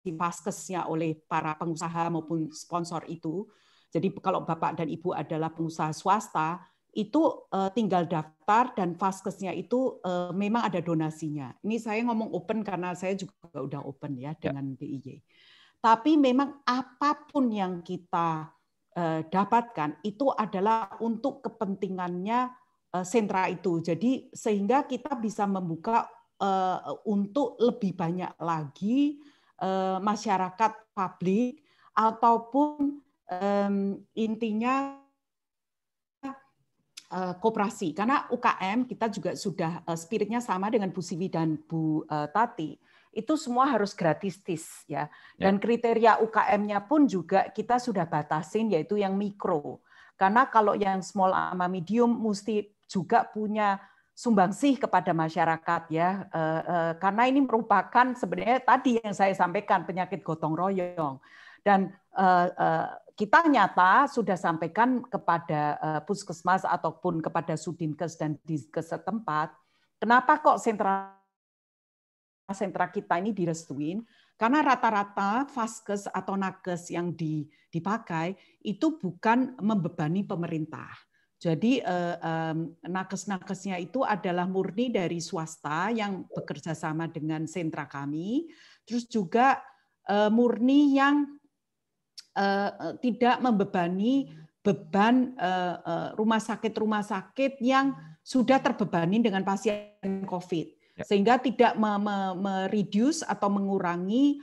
vaskesnya oleh para pengusaha maupun sponsor itu. Jadi kalau Bapak dan Ibu adalah pengusaha swasta, itu tinggal daftar dan vaskesnya itu memang ada donasinya. Ini saya ngomong open karena saya juga udah open ya dengan DIY. Tapi memang apapun yang kita dapatkan itu adalah untuk kepentingannya sentra itu. Jadi sehingga kita bisa membuka untuk lebih banyak lagi masyarakat publik ataupun intinya koperasi, karena UKM kita juga sudah spiritnya sama dengan Bu Siwi dan Bu Tati, itu semua harus gratis ya. Dan kriteria UKM-nya pun juga kita sudah batasin yaitu yang mikro. Karena kalau yang small sama medium mesti juga punya sumbangsih kepada masyarakat ya. Karena ini merupakan sebenarnya tadi yang saya sampaikan penyakit gotong royong. Dan kita nyata sudah sampaikan kepada puskesmas ataupun kepada Sudinkes dan Dinkes setempat, kenapa kok sentra kita ini direstuin? Karena rata-rata vaskes atau nakes yang dipakai itu bukan membebani pemerintah. Jadi nakes-nakesnya itu adalah murni dari swasta yang bekerja sama dengan sentra kami, terus juga murni yang tidak membebani beban rumah sakit yang sudah terbebani dengan pasien COVID, sehingga tidak mereduce atau mengurangi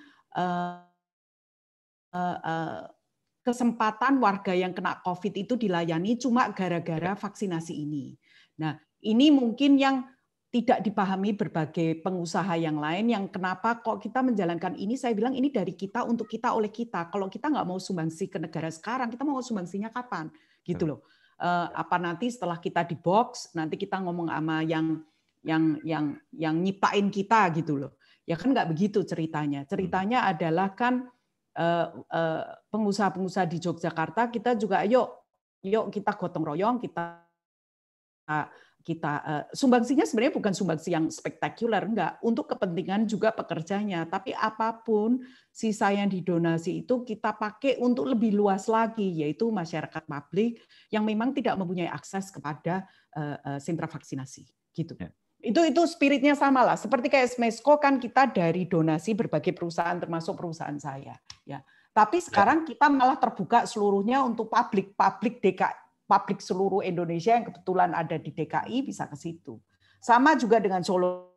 kesempatan warga yang kena COVID itu dilayani cuma gara-gara vaksinasi ini. Nah, ini mungkin yang tidak dipahami berbagai pengusaha yang lain, yang kenapa kok kita menjalankan ini, saya bilang ini dari kita, untuk kita, oleh kita. Kalau kita nggak mau sumbangsi ke negara sekarang, kita mau sumbangsinya kapan? Gitu loh. Apa nanti setelah kita di box, nanti kita ngomong sama yang nyiptain kita gitu loh. Ya kan nggak begitu ceritanya. Ceritanya adalah kan pengusaha-pengusaha di Yogyakarta, kita juga yuk kita gotong royong, kita sumbangsinya sebenarnya bukan sumbangsi yang spektakuler, enggak, untuk kepentingan juga pekerjanya, tapi apapun sisa yang didonasi itu kita pakai untuk lebih luas lagi, yaitu masyarakat publik yang memang tidak mempunyai akses kepada sentra vaksinasi gitu. Itu spiritnya sama lah, seperti kayak Smesco kan kita dari donasi berbagai perusahaan termasuk perusahaan saya ya. Tapi sekarang kita malah terbuka seluruhnya untuk publik publik seluruh Indonesia yang kebetulan ada di DKI bisa ke situ. Sama juga dengan Solo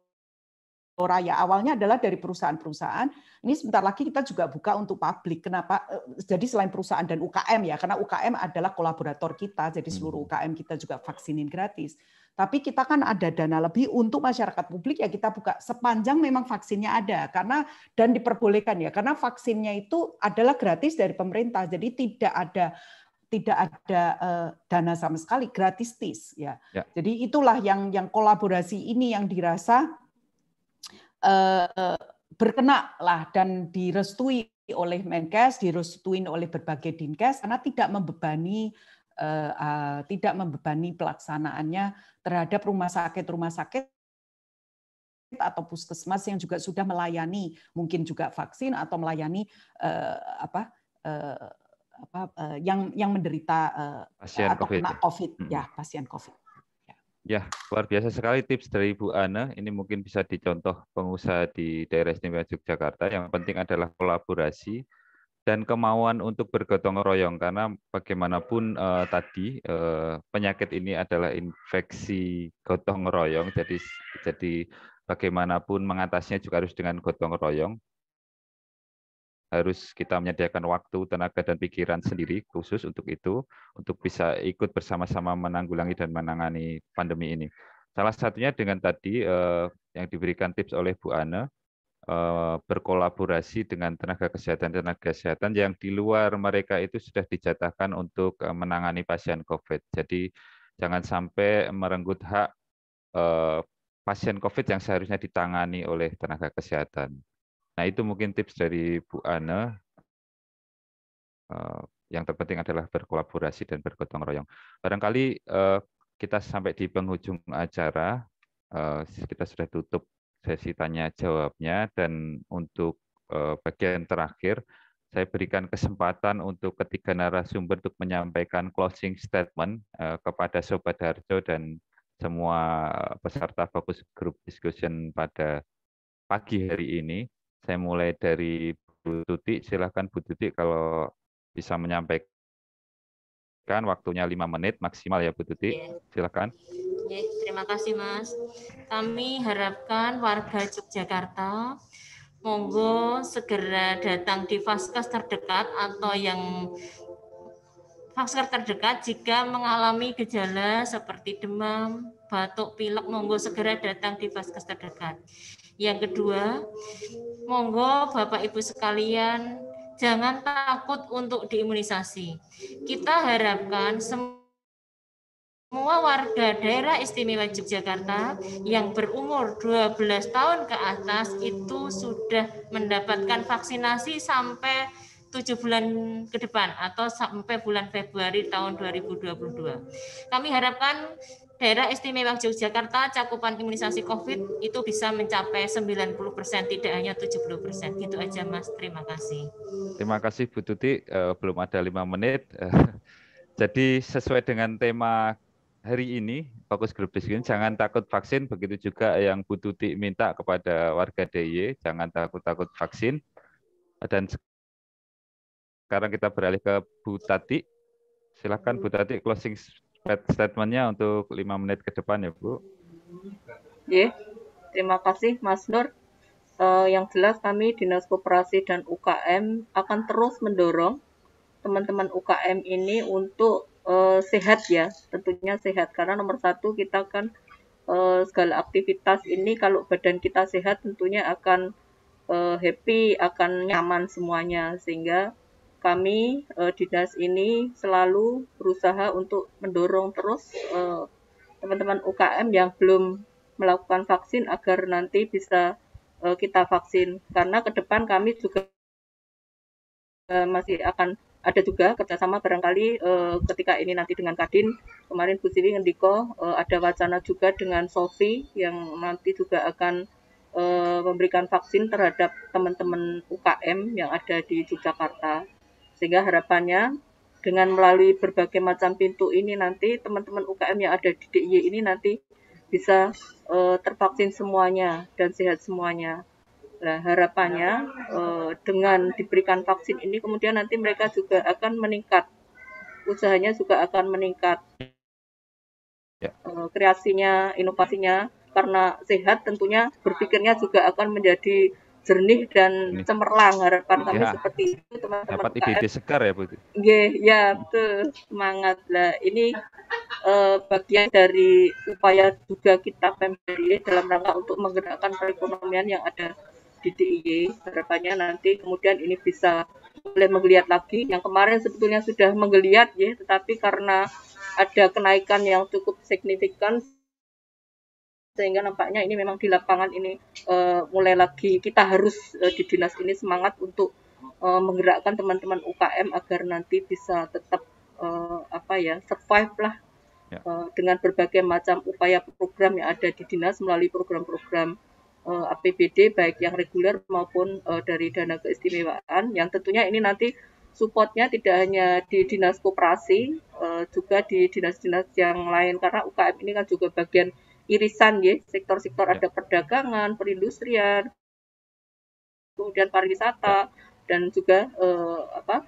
Raya, awalnya adalah dari perusahaan-perusahaan. Ini sebentar lagi kita juga buka untuk publik. Kenapa? Jadi selain perusahaan dan UKM ya, karena UKM adalah kolaborator kita, jadi seluruh UKM kita juga vaksinin gratis. Tapi kita kan ada dana lebih untuk masyarakat publik ya kita buka sepanjang memang vaksinnya ada, karena dan diperbolehkan ya, karena vaksinnya itu adalah gratis dari pemerintah, jadi tidak ada tidak ada dana sama sekali, gratis ya.
Ya.
Jadi itulah yang kolaborasi ini yang dirasa berkena lah dan direstui oleh Menkes, direstui oleh berbagai dinkes karena tidak membebani pelaksanaannya terhadap rumah sakit atau puskesmas yang juga sudah melayani mungkin juga vaksin atau melayani yang menderita
pasien
atau
COVID.
kena COVID ya, pasien COVID.
Ya, luar biasa sekali tips dari Bu Ana. Ini mungkin bisa dicontoh pengusaha di daerah istimewa Yogyakarta. Yang penting adalah kolaborasi dan kemauan untuk bergotong royong. Karena bagaimanapun tadi penyakit ini adalah infeksi gotong royong. Jadi bagaimanapun mengatasinya juga harus dengan gotong royong. Harus kita menyediakan waktu, tenaga, dan pikiran sendiri khusus untuk itu, untuk bisa ikut bersama-sama menanggulangi dan menangani pandemi ini. Salah satunya dengan tadi yang diberikan tips oleh Bu Ana, berkolaborasi dengan tenaga kesehatan yang di luar mereka itu sudah dijatahkan untuk menangani pasien COVID. Jadi jangan sampai merenggut hak pasien COVID yang seharusnya ditangani oleh tenaga kesehatan. Nah, itu mungkin tips dari Bu Ana. Yang terpenting adalah berkolaborasi dan bergotong royong. Barangkali kita sampai di penghujung acara. Kita sudah tutup sesi tanya jawabnya, dan untuk bagian terakhir saya berikan kesempatan untuk ketiga narasumber untuk menyampaikan closing statement kepada Sobat Harjo dan semua peserta fokus group discussion pada pagi hari ini. Saya mulai dari Bu Tuti. Silakan Bu Tuti kalau bisa menyampaikan, waktunya 5 menit maksimal ya Bu Tuti. Silakan.
Terima kasih Mas. Kami harapkan warga Yogyakarta monggo segera datang di vaskes terdekat atau yang vaskes terdekat jika mengalami gejala seperti demam, batuk, pilek, monggo segera datang di vaskes terdekat. Yang kedua, monggo Bapak Ibu sekalian jangan takut untuk diimunisasi. Kita harapkan semua warga daerah istimewa Yogyakarta yang berumur 12 tahun ke atas itu sudah mendapatkan vaksinasi sampai 7 bulan ke depan atau sampai bulan Februari tahun 2022. Kami harapkan daerah istimewa Yogyakarta cakupan imunisasi COVID itu bisa mencapai 90%, tidak hanya 70%. Gitu aja Mas, terima kasih.
Terima kasih Bu Tuti, belum ada 5 menit. Jadi sesuai dengan tema hari ini, fokus grup discussion, jangan takut vaksin, begitu juga yang Bu Tuti minta kepada warga DIY, jangan takut-takut vaksin. Dan sekarang kita beralih ke Bu Tati. Silakan Bu Tati closing statement-nya untuk 5 menit ke depan ya Bu.
Terima kasih Mas Nur. Yang jelas kami Dinas Koperasi dan UKM akan terus mendorong teman-teman UKM ini untuk sehat ya, tentunya sehat karena nomor satu kita kan segala aktivitas ini kalau badan kita sehat tentunya akan happy, akan nyaman semuanya, sehingga kami dinas ini selalu berusaha untuk mendorong terus teman-teman UKM yang belum melakukan vaksin agar nanti bisa kita vaksin, karena ke depan kami juga masih akan ada juga kerjasama barangkali ketika ini nanti dengan Kadin, kemarin Bu Siwi ngendiko ada wacana juga dengan Sofi yang nanti juga akan memberikan vaksin terhadap teman-teman UKM yang ada di Yogyakarta. Sehingga harapannya dengan melalui berbagai macam pintu ini nanti teman-teman UKM yang ada di DIY ini nanti bisa tervaksin semuanya dan sehat semuanya. Nah, harapannya dengan diberikan vaksin ini kemudian nanti mereka juga akan meningkat, usahanya juga akan meningkat, kreasinya, inovasinya, karena sehat tentunya berpikirnya juga akan menjadi jernih dan cemerlang. Harapan kami seperti itu teman-teman.
Dapat ide-ide segar ya Bu.
Ya betul, semangat lah. Ini bagian dari upaya juga kita PMDIY dalam rangka untuk menggerakkan perekonomian yang ada di DIY. Harapannya nanti kemudian ini bisa mulai menggeliat lagi. Yang kemarin sebetulnya sudah menggeliat ya, tetapi karena ada kenaikan yang cukup signifikan sehingga nampaknya ini memang di lapangan ini mulai lagi kita harus di dinas ini semangat untuk menggerakkan teman-teman UKM agar nanti bisa tetap survive lah dengan berbagai macam upaya program yang ada di dinas melalui program-program APBD baik yang reguler maupun dari dana keistimewaan yang tentunya ini nanti supportnya tidak hanya di dinas koperasi juga di dinas-dinas yang lain karena UKM ini kan juga bagian irisan ya sektor-sektor ada perdagangan, perindustrian, kemudian pariwisata dan juga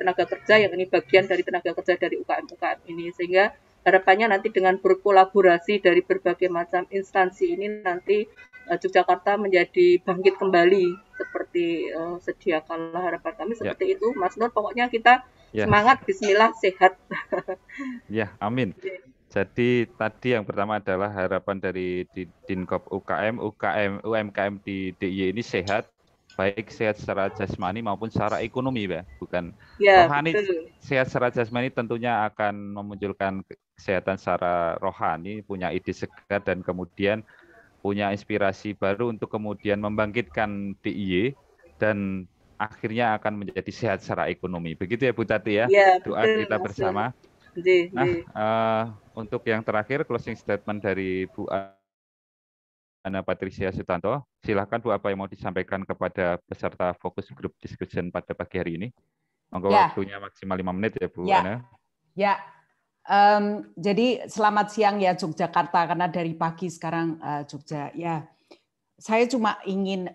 tenaga kerja yang ini bagian dari tenaga kerja dari UKM ini sehingga harapannya nanti dengan berkolaborasi dari berbagai macam instansi ini nanti Yogyakarta menjadi bangkit kembali seperti sedia kala harapan kami seperti itu Mas Nur pokoknya kita semangat Bismillah sehat.
Ya amin. Jadi tadi yang pertama adalah harapan dari Dinkop UMKM di DIY ini sehat, baik sehat secara jasmani maupun secara ekonomi, Mbak. Bukan rohani, betul. Sehat secara jasmani tentunya akan memunculkan kesehatan secara rohani, punya ide segar dan kemudian punya inspirasi baru untuk kemudian membangkitkan DIY dan akhirnya akan menjadi sehat secara ekonomi. Begitu ya Bu Tati ya? Doa kita bersama. Nah, untuk yang terakhir closing statement dari Bu Ana Patricia Sutanto, silakan Bu apa yang mau disampaikan kepada peserta fokus group discussion pada pagi hari ini. Monggo waktunya maksimal 5 menit ya Bu Ana.
Ya, jadi selamat siang ya Yogyakarta karena dari pagi sekarang Jogja ya. Saya cuma ingin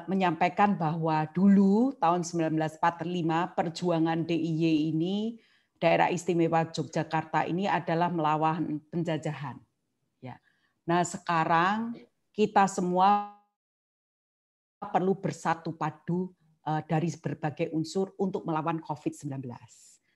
menyampaikan bahwa dulu tahun 1945 perjuangan DIY ini Daerah Istimewa Yogyakarta ini adalah melawan penjajahan. Ya. Nah sekarang kita semua perlu bersatu padu dari berbagai unsur untuk melawan COVID-19.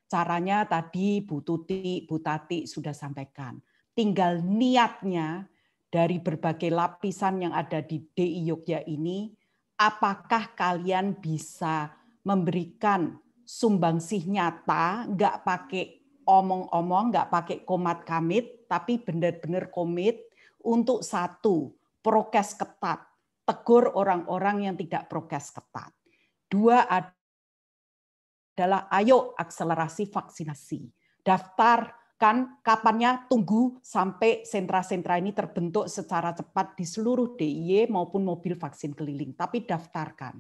Caranya tadi Bu Tuti, Bu Tati sudah sampaikan. Tinggal niatnya dari berbagai lapisan yang ada di DI Yogya ini, apakah kalian bisa memberikan sumbangsih nyata, nggak pakai omong-omong, nggak pakai komat kamit, tapi benar-benar komit untuk satu, prokes ketat, tegur orang-orang yang tidak prokes ketat. Dua adalah ayo akselerasi vaksinasi, daftarkan kapannya, tunggu sampai sentra-sentra ini terbentuk secara cepat di seluruh DIY maupun mobil vaksin keliling, tapi daftarkan.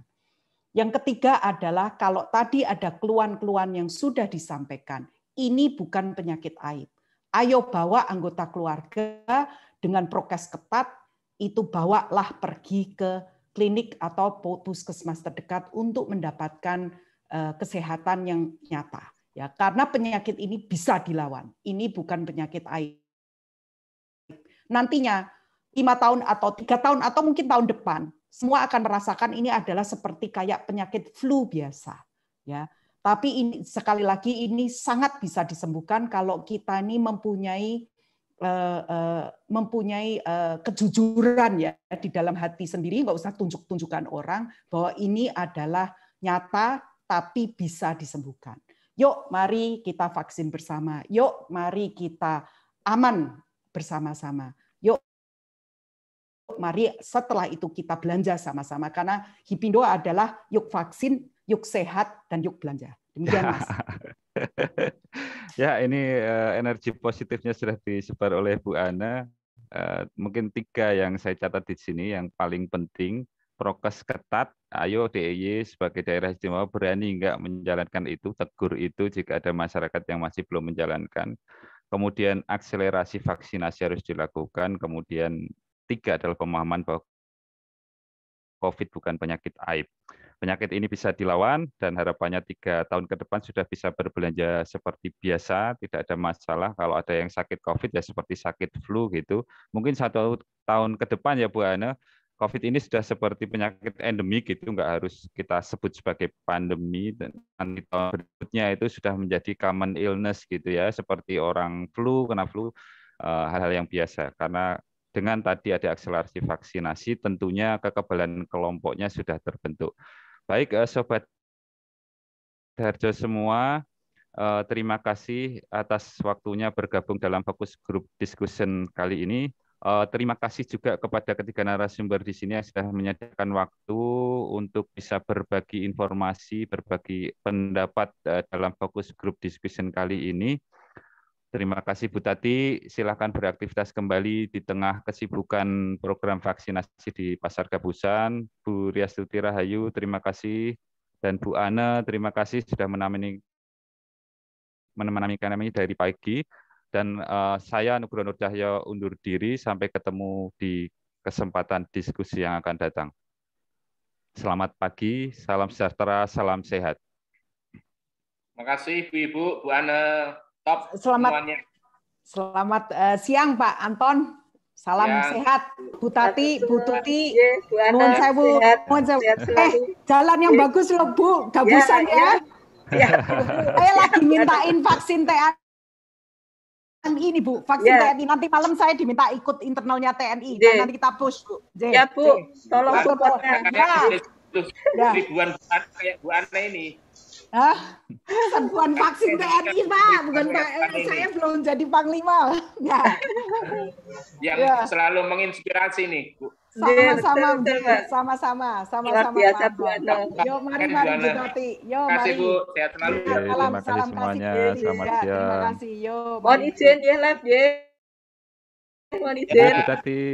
Yang ketiga adalah kalau tadi ada keluhan-keluhan yang sudah disampaikan, ini bukan penyakit aib. Ayo bawa anggota keluarga dengan prokes ketat, itu bawalah pergi ke klinik atau puskesmas terdekat untuk mendapatkan kesehatan yang nyata. Ya, karena penyakit ini bisa dilawan. Ini bukan penyakit aib. Nantinya 5 tahun atau 3 tahun atau mungkin tahun depan, semua akan merasakan ini adalah seperti kayak penyakit flu biasa, ya. Tapi ini sekali lagi ini sangat bisa disembuhkan kalau kita ini mempunyai kejujuran ya di dalam hati sendiri, nggak usah tunjuk-tunjukkan orang bahwa ini adalah nyata tapi bisa disembuhkan. Yuk, mari kita vaksin bersama. Yuk, mari kita aman bersama-sama. Mari setelah itu kita belanja sama-sama karena Hipindo adalah yuk vaksin, yuk sehat, dan yuk belanja. Demikian Mas.
Ya ini energi positifnya sudah disebar oleh Bu Ana. Mungkin 3 yang saya catat di sini yang paling penting, prokes ketat, ayo DIY sebagai daerah istimewa berani enggak menjalankan itu, tegur itu jika ada masyarakat yang masih belum menjalankan. Kemudian akselerasi vaksinasi harus dilakukan, kemudian 3 adalah pemahaman bahwa COVID bukan penyakit aib. Penyakit ini bisa dilawan dan harapannya 3 tahun ke depan sudah bisa berbelanja seperti biasa, tidak ada masalah. Kalau ada yang sakit COVID ya seperti sakit flu gitu. Mungkin 1 tahun ke depan ya Bu Ana, COVID ini sudah seperti penyakit endemik gitu, nggak harus kita sebut sebagai pandemi. Dan nanti tahun berikutnya itu sudah menjadi common illness gitu ya, seperti orang flu, kena flu, hal-hal yang biasa. Karena dengan tadi ada akselerasi vaksinasi, tentunya kekebalan kelompoknya sudah terbentuk. Baik, Sobat Harjo semua. Terima kasih atas waktunya bergabung dalam fokus group discussion kali ini. Terima kasih juga kepada ketiga narasumber di sini yang sudah menyediakan waktu untuk bisa berbagi informasi, berbagi pendapat dalam fokus group discussion kali ini. Terima kasih Bu Tati, silakan beraktivitas kembali di tengah kesibukan program vaksinasi di Pasar Gabusan. Bu Riastuti Rahayu, terima kasih. Dan Bu Ana, terima kasih sudah menemani kami dari pagi. Dan saya Nugroho Nur Cahyo undur diri, sampai ketemu di kesempatan diskusi yang akan datang. Selamat pagi, salam sejahtera, salam sehat.
Terima kasih Bu Bu Ana, top semuanya.
Selamat siang Pak Anton, salam sehat Bu Tati, Bu Tuti,
nuwun sewu,
jalan yang bagus loh Bu, Gabusan ya. Saya lagi mintain vaksin TNI Bu, vaksin TNI. Nanti malam saya diminta ikut internalnya TNI. Dan nanti kita push Bu.
Ya Bu, tolong supportnya.
Ribuan kayak Bu Ana ini.
Bukan vaksin TNI Pak, bukan saya belum jadi panglima.
Yang selalu menginspirasi nih Bu.
Sama-sama.
Biasa Bu Ana.
Yo mari Bu Tati. Yo mari.
Bu, sehat selalu.
Terima kasih semuanya. Selamat siang.
Terima kasih. Yo.
Mohon izin ya live ya. Mohon izin.
Bu Tati.